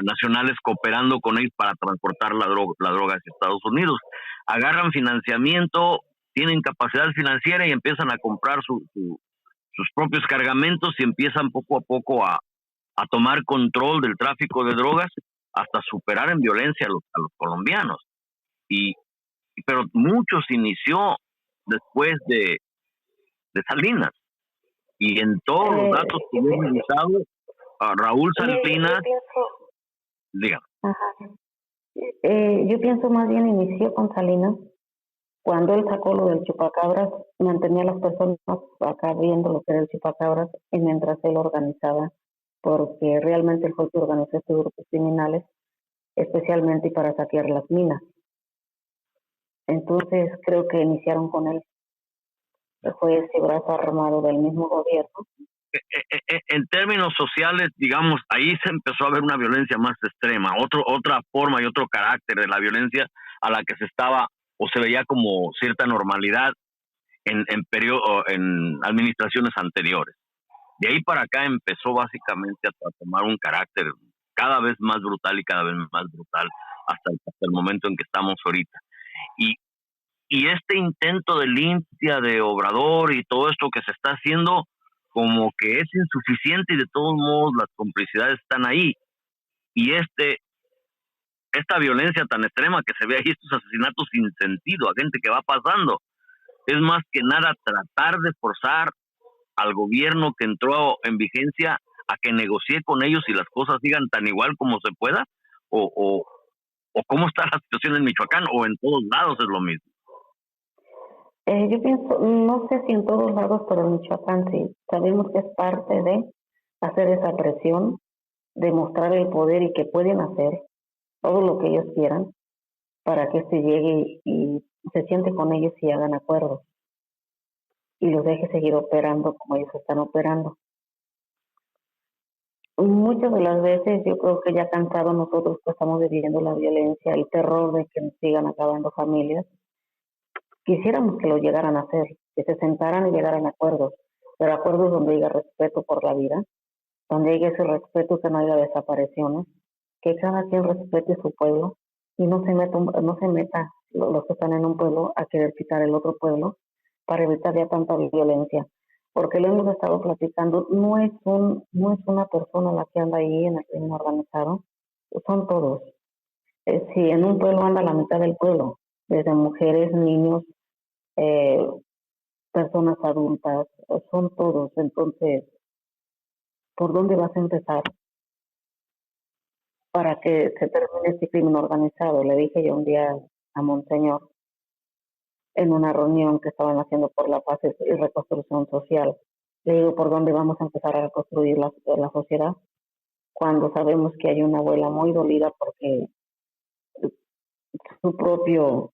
S1: nacionales cooperando con ellos para transportar la droga hacia Estados Unidos. Agarran financiamiento, tienen capacidad financiera y empiezan a comprar sus propios cargamentos y empiezan poco a poco a tomar control del tráfico de drogas hasta superar en violencia a los colombianos. Pero mucho se inició después de Salinas. Y en todos los datos que yo he revisado, Raúl Salinas, dígame.
S3: Yo pienso más bien inició con Salinas, cuando él sacó lo del chupacabras, mantenía a las personas acá viendo lo que era el chupacabras, y mientras él organizaba, porque realmente él fue el que organizó estos grupos criminales, especialmente para saquear las minas. Entonces creo que iniciaron con él. Fue ese brazo armado del mismo gobierno
S4: en términos sociales, digamos, ahí se empezó a ver una violencia más extrema, otra forma y otro carácter de la violencia a la que se estaba o se veía como cierta normalidad en administraciones anteriores. De ahí para acá empezó básicamente a tomar un carácter cada vez más brutal y cada vez más brutal hasta el momento en que estamos ahorita. Y, y este intento de limpia de Obrador y todo esto que se está haciendo como que es insuficiente y de todos modos las complicidades están ahí. Y esta violencia tan extrema que se ve ahí, estos asesinatos sin sentido a gente que va pasando, es más que nada tratar de forzar al gobierno que entró en vigencia a que negocie con ellos y las cosas sigan tan igual como se pueda, o cómo está la situación en Michoacán, o en todos lados es lo mismo.
S3: Yo pienso, no sé si en todos lados, pero en Michoacán sí. Sabemos que es parte de hacer esa presión, demostrar el poder y que pueden hacer todo lo que ellos quieran para que se llegue y se siente con ellos y hagan acuerdos y los deje seguir operando como ellos están operando. Muchas de las veces yo creo que ya cansados nosotros que estamos viviendo la violencia, el terror de que nos sigan acabando familias, quisiéramos que lo llegaran a hacer, que se sentaran y llegaran a acuerdos, pero acuerdos donde haya respeto por la vida, donde haya ese respeto, que no haya desapariciones, que cada quien respete su pueblo y no se meta los que están en un pueblo a querer quitar el otro pueblo para evitar ya tanta violencia, porque lo hemos estado platicando, no es una persona la que anda ahí en el crimen organizado, son todos. Si en un pueblo anda la mitad del pueblo, desde mujeres, niños, personas adultas, son todos. Entonces, ¿por dónde vas a empezar para que se termine este crimen organizado? Le dije yo un día a Monseñor en una reunión que estaban haciendo por la paz y reconstrucción social. Le digo, ¿por dónde vamos a empezar a reconstruir la sociedad? Cuando sabemos que hay una abuela muy dolida porque su propio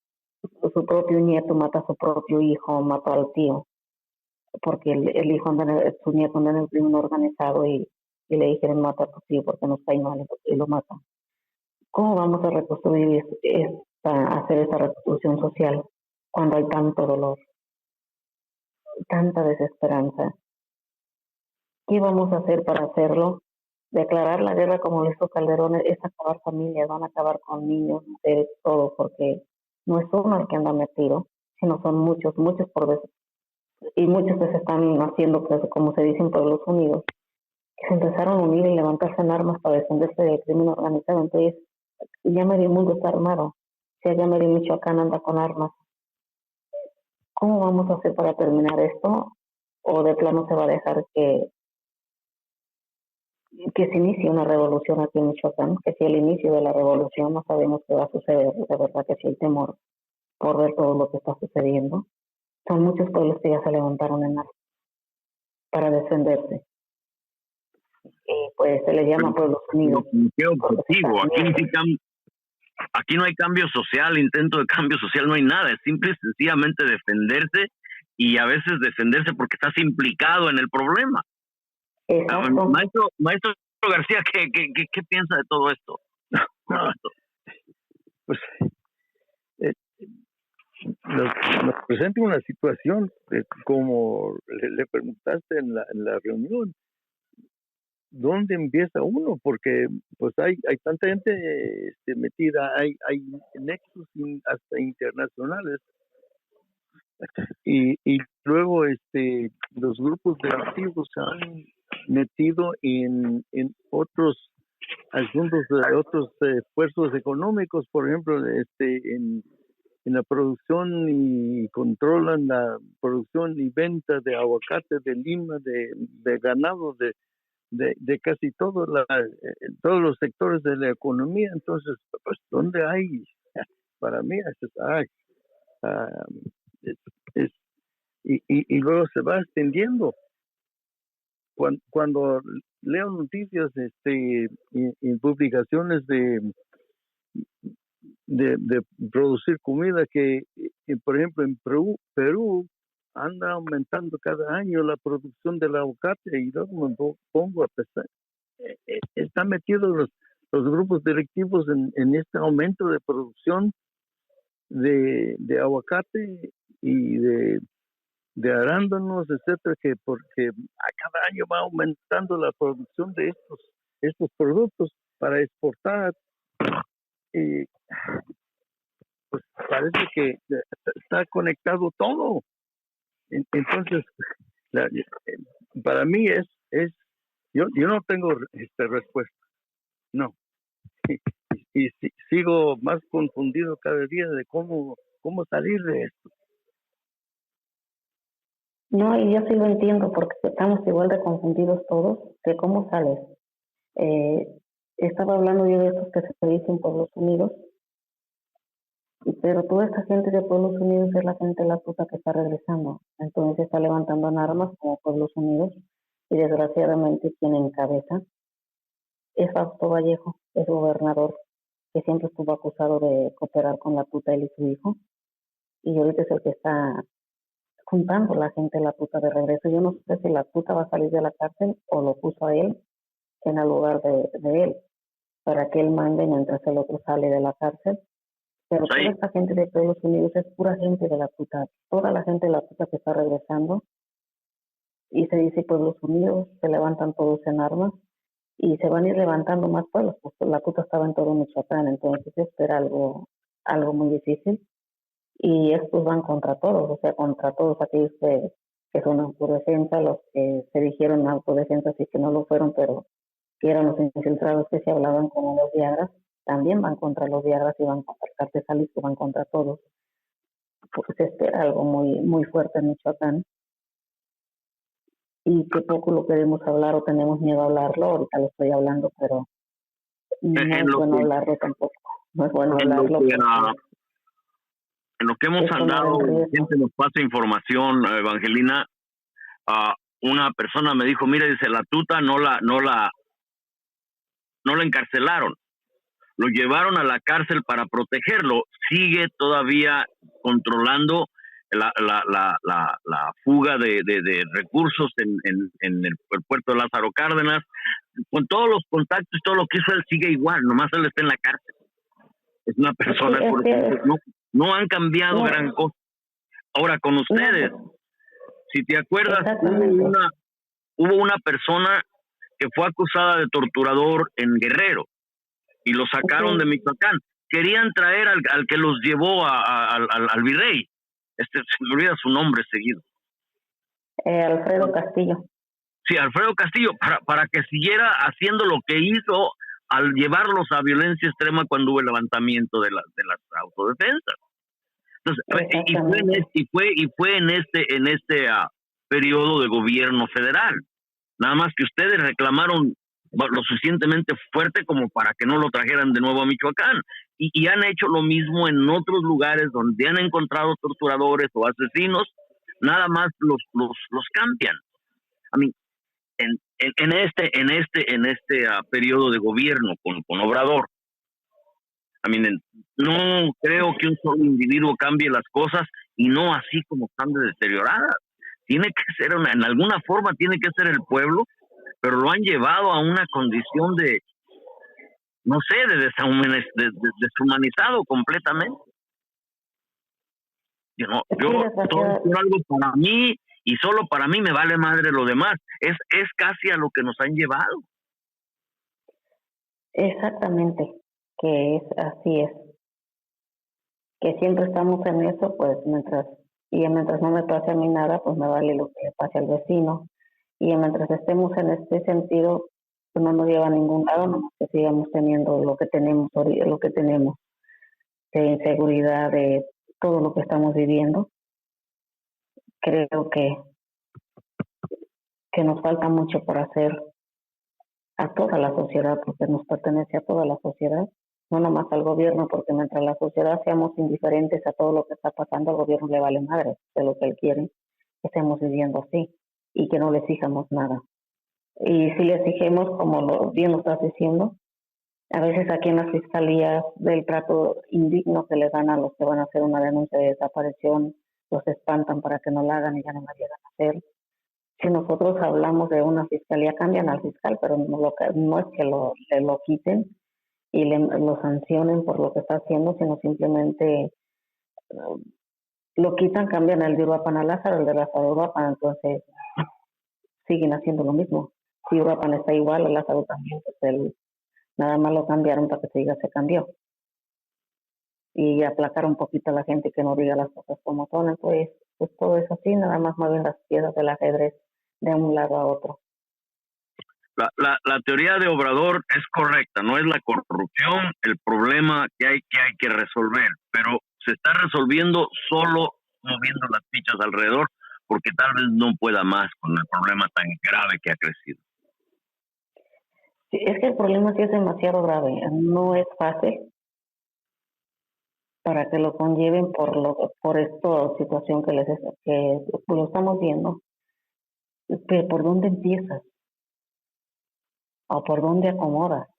S3: nieto mata a su propio hijo, mató al tío, porque el hijo su nieto anda en el crimen organizado y le dijeron mata a tu tío porque nos cae mal y lo mata. ¿Cómo vamos a reconstruir hacer esa reconstrucción social cuando hay tanto dolor, tanta desesperanza? ¿Qué vamos a hacer para hacerlo? Declarar la guerra como lo hizo Calderón es acabar familias, van a acabar con niños, mujeres, todo, porque no es uno el que anda metido, sino son muchos por veces. Y muchos que se están haciendo, pues, como se dice en Pueblos Unidos, que se empezaron a unir y levantarse en armas para defenderse del crimen organizado. Entonces, ya medio mundo está armado. Si ya medio Michoacán anda con armas. ¿Cómo vamos a hacer para terminar esto? ¿O de plano se va a dejar que se inicie una revolución aquí en Michoacán? Que si el inicio de la revolución no sabemos qué va a suceder, de verdad que sí hay temor por ver todo lo que está sucediendo. Son muchos pueblos que ya se levantaron en armas para defenderse. Y pues se les llama Pueblos Unidos.
S4: ¿Qué objetivo? Aquí no hay cambio social, intento de cambio social, no hay nada, es simple y sencillamente defenderse, y a veces defenderse porque estás implicado en el problema.
S3: Exacto.
S4: Maestro García, ¿qué piensa de todo esto?
S2: Pues nos presenta una situación, como le preguntaste en la reunión, ¿dónde empieza uno? Porque pues hay tanta gente metida, hay nexos hasta internacionales, y luego los grupos delictivos se han metido en otros asuntos, otros esfuerzos económicos, por ejemplo, en la producción, y controlan la producción y venta de aguacate, de lima, de ganado, de casi todos los sectores de la economía. Entonces, pues, ¿dónde hay? Para mí, y luego se va extendiendo. Cuando leo noticias en publicaciones de producir comida, que por ejemplo en Perú anda aumentando cada año la producción del aguacate y luego pongo a pensar, están metidos los grupos directivos en este aumento de producción de aguacate y de arándanos, etcétera, que porque a cada año va aumentando la producción de estos productos para exportar, y pues parece que está conectado todo. Entonces, para mí yo no tengo respuesta, no. Y sigo más confundido cada día de cómo salir de esto.
S3: No, y yo sí lo entiendo porque estamos igual de confundidos todos de cómo sales. Estaba hablando yo de estos que se dicen Pueblos Unidos, pero toda esta gente de Pueblos Unidos es la gente de la puta que está regresando. Entonces está levantando armas como Pueblos Unidos y desgraciadamente quien encabeza es Fausto Vallejo, es gobernador que siempre estuvo acusado de cooperar con la puta él y su hijo, y ahorita es el que está juntando la gente de la puta de regreso. Yo no sé si la puta va a salir de la cárcel o lo puso a él en el lugar de él, para que él mande mientras el otro sale de la cárcel. Pero
S4: Sí.
S3: toda esta gente de Estados Unidos es pura gente de la puta, toda la gente de la puta que está regresando, y se dice Pueblos Unidos, se levantan todos en armas, y se van a ir levantando más pueblos, pues la puta estaba en todo Michoacán, entonces espera algo muy difícil, y estos van contra todos, o sea, contra todos aquellos que son autodefensa, los que se dijeron autodefensa y que no lo fueron, pero que eran los infiltrados que se hablaban como los Viagras, también van contra los Viagras y van contra el Cártel Jalisco, van contra todos, porque se espera algo muy, muy fuerte en Michoacán, y que poco lo queremos hablar o tenemos miedo a hablarlo. Ahorita lo estoy hablando, pero no es bueno hablarlo tampoco, no es bueno hablarlo.
S4: En lo que hemos andado, gente nos pasa información, Evangelina. Una persona me dijo, mire, dice, la tuta no la encarcelaron, lo llevaron a la cárcel para protegerlo, sigue todavía controlando la fuga de recursos en el puerto de Lázaro Cárdenas, con todos los contactos, todo lo que hizo él sigue igual, nomás él está en la cárcel. Es una persona, no han cambiado gran cosa. Ahora, con ustedes, si te acuerdas, hubo una persona que fue acusada de torturador en Guerrero y lo sacaron de Michoacán. Querían traer al que los llevó al virrey. Se me olvida su nombre seguido.
S3: Alfredo Castillo.
S4: Sí, Alfredo Castillo, para que siguiera haciendo lo que hizo al llevarlos a violencia extrema cuando hubo el levantamiento de las autodefensas. Entonces, y fue en este periodo de gobierno federal. Nada más que ustedes reclamaron lo suficientemente fuerte como para que no lo trajeran de nuevo a Michoacán. Y han hecho lo mismo en otros lugares donde han encontrado torturadores o asesinos, nada más los cambian. En este periodo de gobierno con Obrador, no creo que un solo individuo cambie las cosas, y no así como están de deterioradas. Tiene que ser, en alguna forma tiene que ser el pueblo, pero lo han llevado a una condición de, no sé, de deshumanizado completamente. Yo algo para mí, y solo para mí me vale madre lo demás. Es casi a lo que nos han llevado.
S3: Exactamente, que así es. Que siempre estamos en eso, pues mientras no me pase a mí nada, pues me vale lo que le pase al vecino. Y mientras estemos en este sentido, pues no nos lleva a ningún lado, no, que sigamos teniendo lo que tenemos de inseguridad, de todo lo que estamos viviendo. Creo que nos falta mucho por hacer a toda la sociedad, porque nos pertenece a toda la sociedad, no nomás al gobierno, porque mientras la sociedad seamos indiferentes a todo lo que está pasando, al gobierno le vale madre de lo que él quiere, que estemos viviendo así y que no le exijamos nada. Y si le exigimos, como bien lo estás diciendo, a veces aquí en las fiscalías del trato indigno que le dan a los que van a hacer una denuncia de desaparición, los espantan para que no la hagan y ya no la llegan a hacer. Si nosotros hablamos de una fiscalía, cambian al fiscal, pero no es que lo quiten y lo sancionen por lo que está haciendo, sino simplemente lo quitan, cambian el de Uruapan a Lázaro, el de Lázaro a Uruapan, entonces siguen haciendo lo mismo. Si Uruapan está igual, el Lázaro también, pues nada más lo cambiaron para que se diga se cambió. Y aplacar un poquito a la gente que no diga las cosas como son, pues todo es así, nada más mueven las piezas del ajedrez de un lado a otro.
S4: La teoría de Obrador es correcta, no es la corrupción el problema que hay que resolver, pero se está resolviendo solo moviendo las fichas alrededor, porque tal vez no pueda más con el problema tan grave que ha crecido.
S3: Sí, es que el problema sí es demasiado grave, no es fácil para que lo conlleven por esta situación que lo estamos viendo. Pero ¿por dónde empiezas? ¿O por dónde acomodas?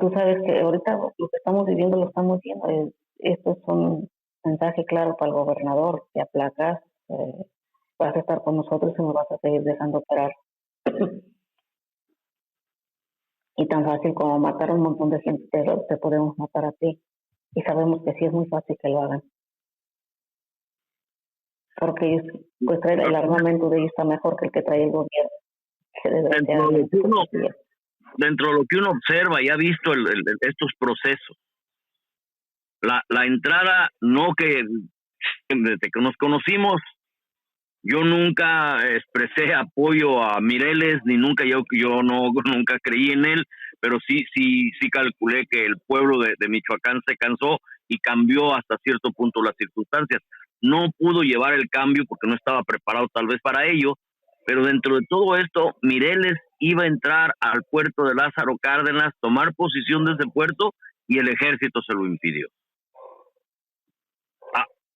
S3: Tú sabes que ahorita lo que estamos viviendo lo estamos viendo. Esto es un mensaje claro para el gobernador: te aplacas, vas a estar con nosotros y nos vas a seguir dejando operar. Y tan fácil como matar a un montón de gente, te podemos matar a ti. Y sabemos que sí es muy fácil que lo hagan. Porque ellos, pues el armamento de ellos está mejor que el que trae el gobierno.
S4: Dentro de lo que uno observa y ha visto estos procesos, la entrada, no que desde que nos conocimos, yo nunca expresé apoyo a Mireles, ni nunca nunca creí en él, pero sí calculé que el pueblo de Michoacán se cansó y cambió hasta cierto punto las circunstancias. No pudo llevar el cambio porque no estaba preparado tal vez para ello, pero dentro de todo esto, Mireles iba a entrar al puerto de Lázaro Cárdenas, tomar posición de ese puerto, y el ejército se lo impidió.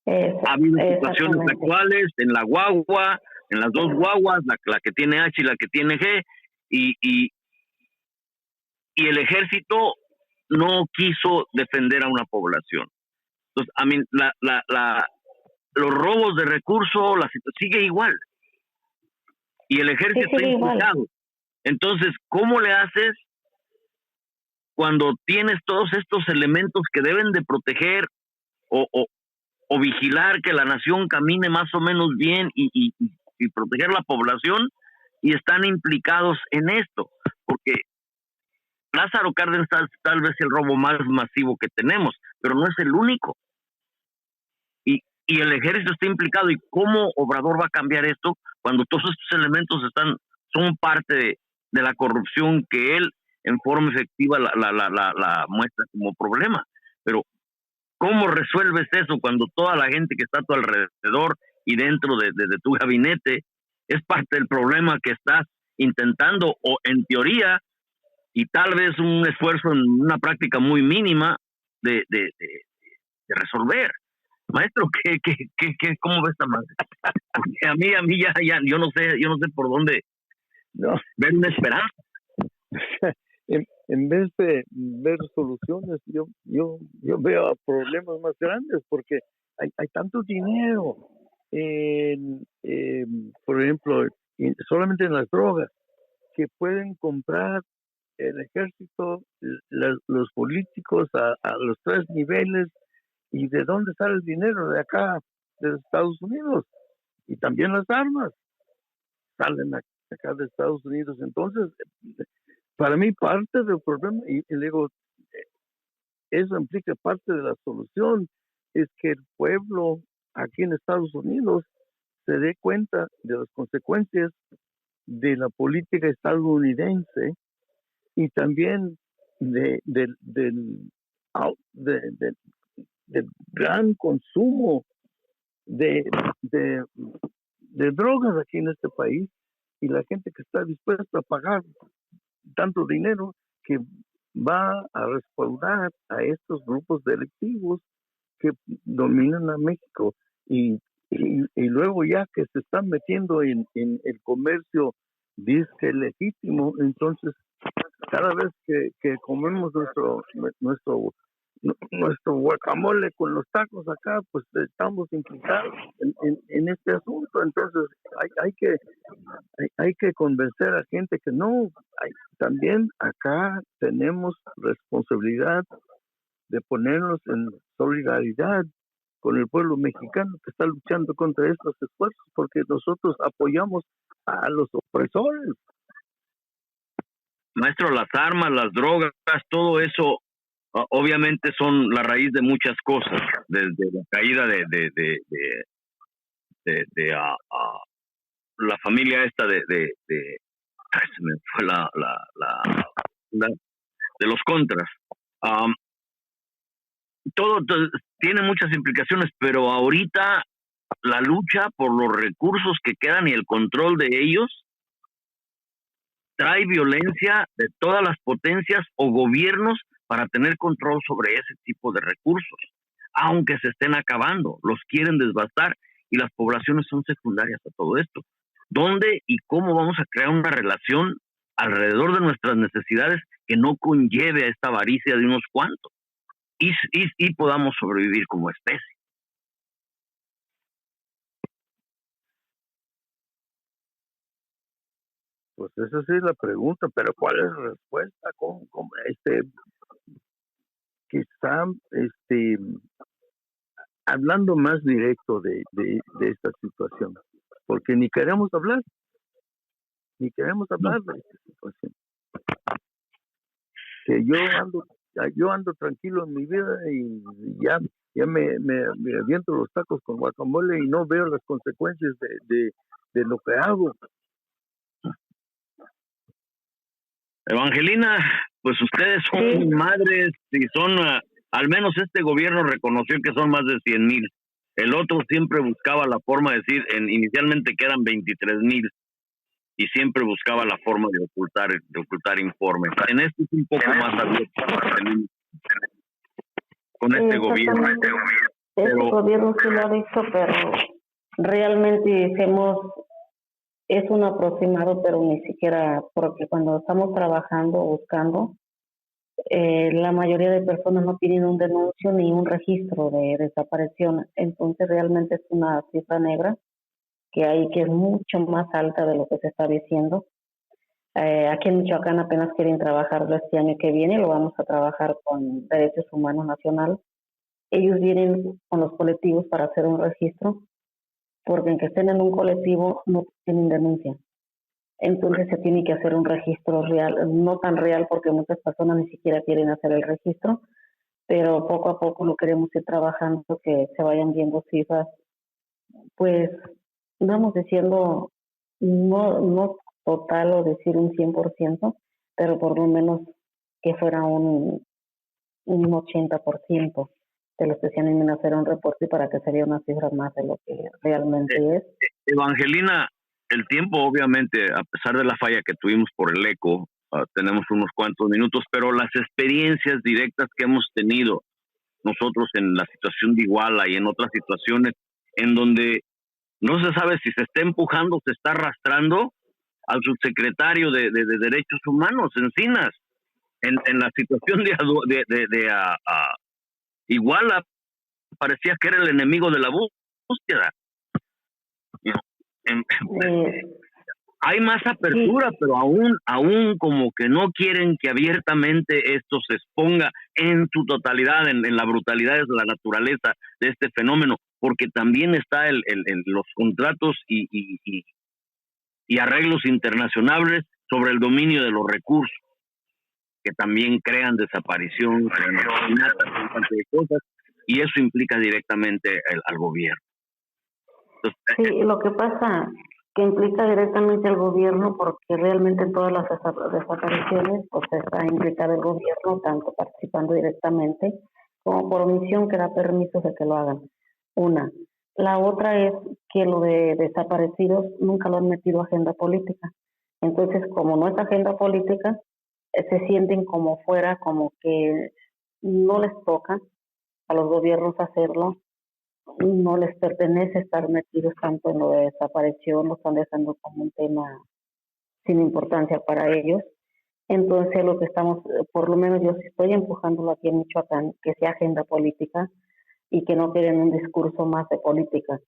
S4: Ha habido situaciones actuales en la guagua, en las dos guaguas, la que tiene H y la que tiene G, y el ejército no quiso defender a una población. Entonces, los robos de recursos, sigue igual. Y el ejército está implicado. Entonces, ¿cómo le haces cuando tienes todos estos elementos que deben de proteger o vigilar que la nación camine más o menos bien y proteger la población, y están implicados en esto? Porque Lázaro Cárdenas tal vez el robo más masivo que tenemos, pero no es el único. Y el ejército está implicado. ¿Y cómo Obrador va a cambiar esto cuando todos estos elementos son parte de la corrupción que él en forma efectiva la muestra como problema? Pero ¿cómo resuelves eso cuando toda la gente que está a tu alrededor y dentro de tu gabinete es parte del problema que estás intentando, o en teoría, y tal vez un esfuerzo en una práctica muy mínima de resolver? Maestro, ¿cómo ves esta madre? Porque a mí ya yo no sé por dónde ver una esperanza.
S2: En vez de ver soluciones, yo veo problemas más grandes, porque hay tanto dinero por ejemplo, solamente en las drogas, que pueden comprar el ejército, los políticos a los 3 niveles. ¿Y de dónde sale el dinero? De acá, de Estados Unidos. Y también las armas salen acá de Estados Unidos. Entonces, para mí, parte del problema, y le digo, eso implica parte de la solución, es que el pueblo aquí en Estados Unidos se dé cuenta de las consecuencias de la política estadounidense, y también del gran consumo de drogas aquí en este país, y la gente que está dispuesta a pagar tanto dinero que va a respaldar a estos grupos delictivos que dominan a México, y luego ya que se están metiendo en el comercio disque legítimo. Entonces cada vez que comemos nuestro nuestro guacamole con los tacos acá, pues estamos implicados en este asunto. Entonces hay que convencer a gente que no, también acá tenemos responsabilidad de ponernos en solidaridad con el pueblo mexicano que está luchando contra estos esfuerzos, porque nosotros apoyamos a los opresores.
S4: Maestro, las armas, las drogas, todo eso obviamente son la raíz de muchas cosas, desde la caída de la familia esta ay, se me fue de los contras. Todo tiene muchas implicaciones, pero ahorita la lucha por los recursos que quedan y el control de ellos trae violencia de todas las potencias o gobiernos para tener control sobre ese tipo de recursos, aunque se estén acabando, los quieren desbastar y las poblaciones son secundarias a todo esto. ¿Dónde y cómo vamos a crear una relación alrededor de nuestras necesidades que no conlleve a esta avaricia de unos cuantos y podamos sobrevivir como especie?
S2: Pues esa sí es la pregunta, pero ¿cuál es la respuesta? Quizá, hablando más directo de esta situación, porque ni queremos hablar de esta situación. Que yo ando tranquilo en mi vida y ya me aviento los tacos con guacamole y no veo las consecuencias de lo que hago.
S4: Evangelina, pues ustedes son madres y son, al menos este gobierno reconoció que son más de 100,000. El otro siempre buscaba la forma de decir, inicialmente que eran 23,000 y siempre buscaba la forma de ocultar informes. En esto es un poco más abierto con este gobierno.
S3: Este gobierno sí lo ha dicho, pero realmente es un aproximado, pero ni siquiera, porque cuando estamos trabajando, buscando, la mayoría de personas no tienen un denuncio ni un registro de desaparición. Entonces realmente es una cifra negra que es mucho más alta de lo que se está diciendo. Aquí en Michoacán apenas quieren trabajarlo este año que viene, lo vamos a trabajar con Derechos Humanos Nacional. Ellos vienen con los colectivos para hacer un registro, porque en que estén en un colectivo no tienen denuncia. Entonces se tiene que hacer un registro real, no tan real porque muchas personas ni siquiera quieren hacer el registro, pero poco a poco lo queremos ir trabajando, que se vayan viendo cifras, pues vamos diciendo, no total o decir un 100%, pero por lo menos que fuera un 80% de los que se animen a hacer un reporte para que se vea una cifra más de lo que realmente es.
S4: Evangelina, el tiempo obviamente, a pesar de la falla que tuvimos por el eco, tenemos unos cuantos minutos, pero las experiencias directas que hemos tenido nosotros en la situación de Iguala y en otras situaciones en donde no se sabe si se está empujando, se está arrastrando al subsecretario de Derechos Humanos, Encinas, en la situación de Iguala, parecía que era el enemigo de la búsqueda. Hay más apertura, pero aún como que no quieren que abiertamente esto se exponga en su totalidad, en la brutalidad de la naturaleza de este fenómeno, porque también está los contratos y arreglos internacionales sobre el dominio de los recursos, que también crean desaparición, crean asesinatos, de cosas, y eso implica directamente al gobierno. Entonces,
S3: sí, lo que pasa que implica directamente al gobierno, porque realmente en todas las desapariciones pues está implicado el gobierno, tanto participando directamente como por omisión que da permisos de que lo hagan. Una. La otra es que lo de desaparecidos nunca lo han metido a agenda política. Entonces, como no es agenda política, se sienten como fuera, como que no les toca a los gobiernos hacerlo, no les pertenece estar metidos tanto en lo de desaparición, lo están dejando como un tema sin importancia para ellos. Entonces lo que estamos, por lo menos yo sí estoy empujándolo aquí en Michoacán, que sea agenda política y que no queden un discurso más de política.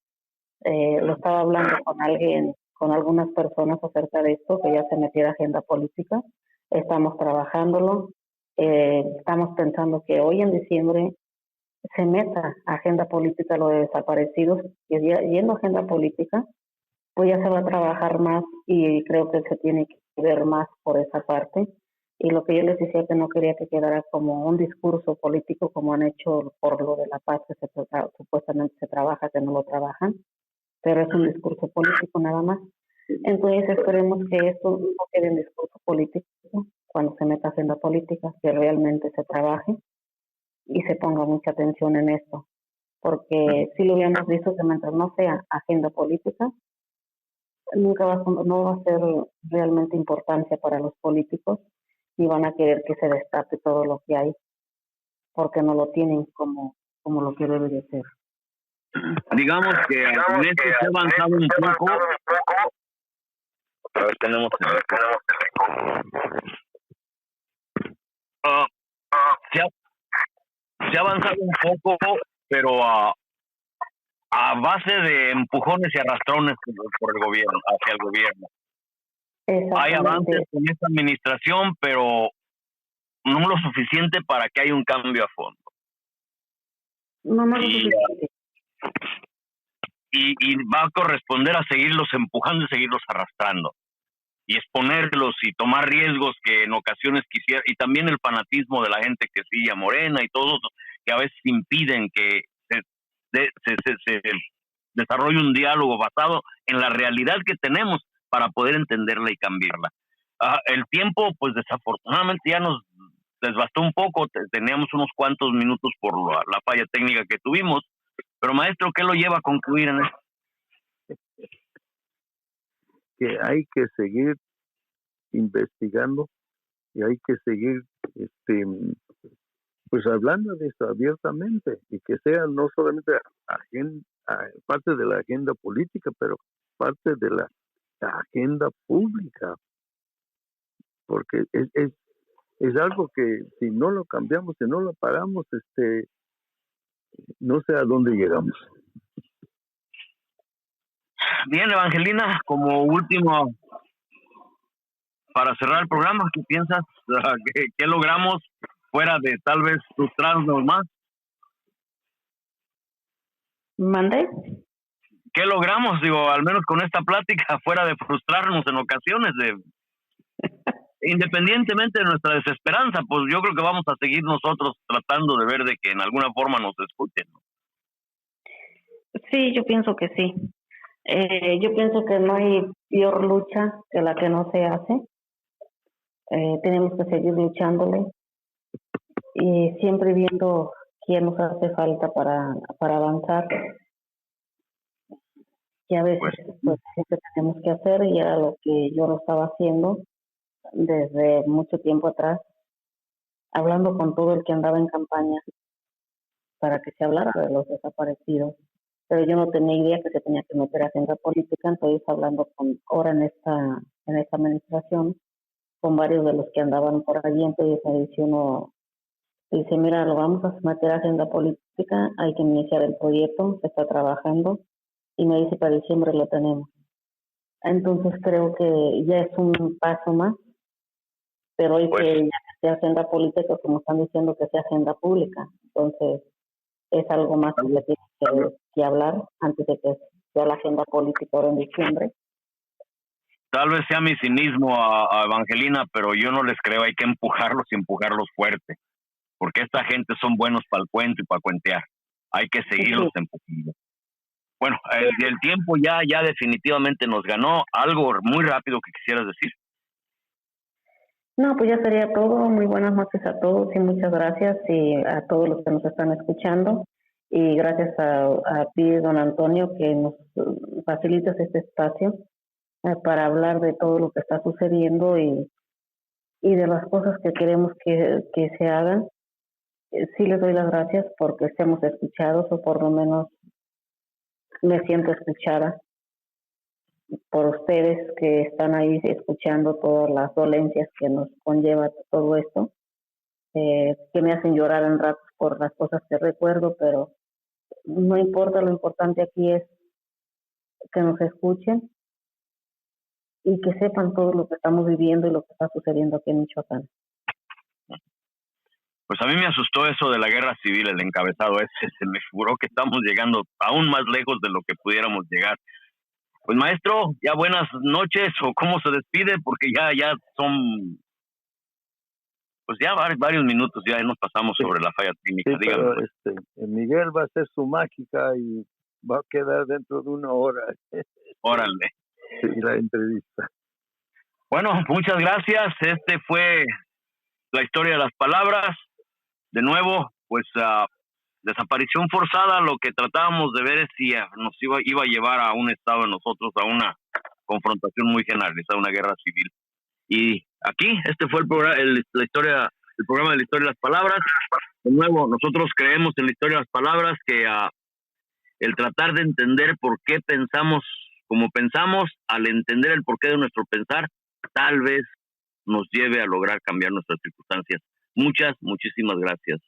S3: Lo estaba hablando con alguien, con algunas personas acerca de esto, que ya se metiera agenda política. Estamos trabajándolo. Estamos pensando que hoy en diciembre se meta agenda política lo de desaparecidos, y yendo a agenda política, pues ya se va a trabajar más y creo que se tiene que ver más por esa parte. Y lo que yo les decía que no quería que quedara como un discurso político como han hecho por lo de la paz que supuestamente se trabaja, que no lo trabajan, pero es un discurso político nada más. Entonces esperemos que esto no quede en discurso político cuando se meta agenda política, que realmente se trabaje y se ponga mucha atención en esto, porque si lo habíamos visto que mientras no sea agenda política, no va a ser realmente importancia para los políticos y van a querer que se destape todo lo que hay, porque no lo tienen como lo que debe de ser.
S4: Digamos que en esto se ha avanzado un poco. A ver, tenemos se ha avanzado un poco, pero a base de empujones y arrastrones por el gobierno, hacia el gobierno. Hay avances en esta administración, pero no lo suficiente para que haya un cambio a fondo.
S3: No lo suficiente.
S4: Y va a corresponder a seguirlos empujando y seguirlos arrastrando. Y exponerlos y tomar riesgos que en ocasiones quisiera, y también el fanatismo de la gente que sigue a Morena y todo, que a veces impiden que se desarrolle un diálogo basado en la realidad que tenemos para poder entenderla y cambiarla. El tiempo, pues desafortunadamente ya nos desbastó un poco, teníamos unos cuantos minutos por la falla técnica que tuvimos, pero maestro, ¿qué lo lleva a concluir en esto?
S2: Que hay que seguir investigando y hay que seguir pues hablando de esto abiertamente y que sea no solamente parte de la agenda política, pero parte de la agenda pública, porque es algo que si no lo cambiamos, si no lo paramos, no sé a dónde llegamos.
S4: Bien, Evangelina, como último, para cerrar el programa, ¿qué piensas? ¿Qué logramos fuera de tal vez frustrarnos más?
S3: ¿Mande?
S4: ¿Qué logramos, digo, al menos con esta plática, fuera de frustrarnos en ocasiones, independientemente de nuestra desesperanza, pues yo creo que vamos a seguir nosotros tratando de ver de que en alguna forma nos escuchen, ¿no?
S3: Sí, yo pienso que sí. Yo pienso que no hay peor lucha que la que no se hace. Tenemos que seguir luchándole y siempre viendo qué nos hace falta para avanzar. Y a veces pues lo que tenemos que hacer, y era lo que yo lo estaba haciendo desde mucho tiempo atrás, hablando con todo el que andaba en campaña para que se hablara de los desaparecidos. Pero yo no tenía idea que se tenía que meter a agenda política, entonces hablando ahora en esta administración, con varios de los que andaban por allí, entonces me dice uno, dice, mira, lo vamos a meter a agenda política, hay que iniciar el proyecto, se está trabajando, y me dice, para diciembre lo tenemos. Entonces creo que ya es un paso más, pero hoy que ya sea agenda política, como están diciendo que sea agenda pública, entonces es algo más que se tiene que hablar antes de que sea la agenda política ahora en diciembre.
S4: Tal vez sea mi cinismo a Evangelina, pero yo no les creo, hay que empujarlos y empujarlos fuerte, porque esta gente son buenos para el cuento y para cuentear, hay que seguirlos empujando. Bueno, el tiempo ya definitivamente nos ganó. Algo muy rápido que quisieras decir.
S3: No, pues ya sería todo. Muy buenas noches a todos y muchas gracias y a todos los que nos están escuchando. Y gracias a ti, don Antonio, que nos facilitas este espacio para hablar de todo lo que está sucediendo y de las cosas que queremos que se hagan. Sí les doy las gracias porque estemos escuchados, o por lo menos me siento escuchada. por ustedes que están ahí escuchando todas las dolencias que nos conlleva todo esto, que me hacen llorar en ratos por las cosas que recuerdo, pero no importa, lo importante aquí es que nos escuchen y que sepan todo lo que estamos viviendo y lo que está sucediendo aquí en Michoacán.
S4: Pues a mí me asustó eso de la guerra civil, el encabezado ese, se me figuró que estamos llegando aún más lejos de lo que pudiéramos llegar. Pues maestro, ya buenas noches, o cómo se despide, porque ya son, pues ya varios minutos, ya nos pasamos sobre la falla técnica.
S2: Sí,
S4: Dígame.
S2: pero Miguel va a hacer su mágica y va a quedar dentro de 1 hora.
S4: Órale.
S2: Sí, la entrevista.
S4: Bueno, muchas gracias. Este fue la historia de las palabras. De nuevo, pues desaparición forzada, lo que tratábamos de ver es si nos iba a llevar a un estado de nosotros, a una confrontación muy generalizada, una guerra civil. Y aquí, este fue el programa de la historia de las palabras. De nuevo, nosotros creemos en la historia de las palabras, que el tratar de entender por qué pensamos como pensamos, al entender el porqué de nuestro pensar, tal vez nos lleve a lograr cambiar nuestras circunstancias. Muchísimas gracias.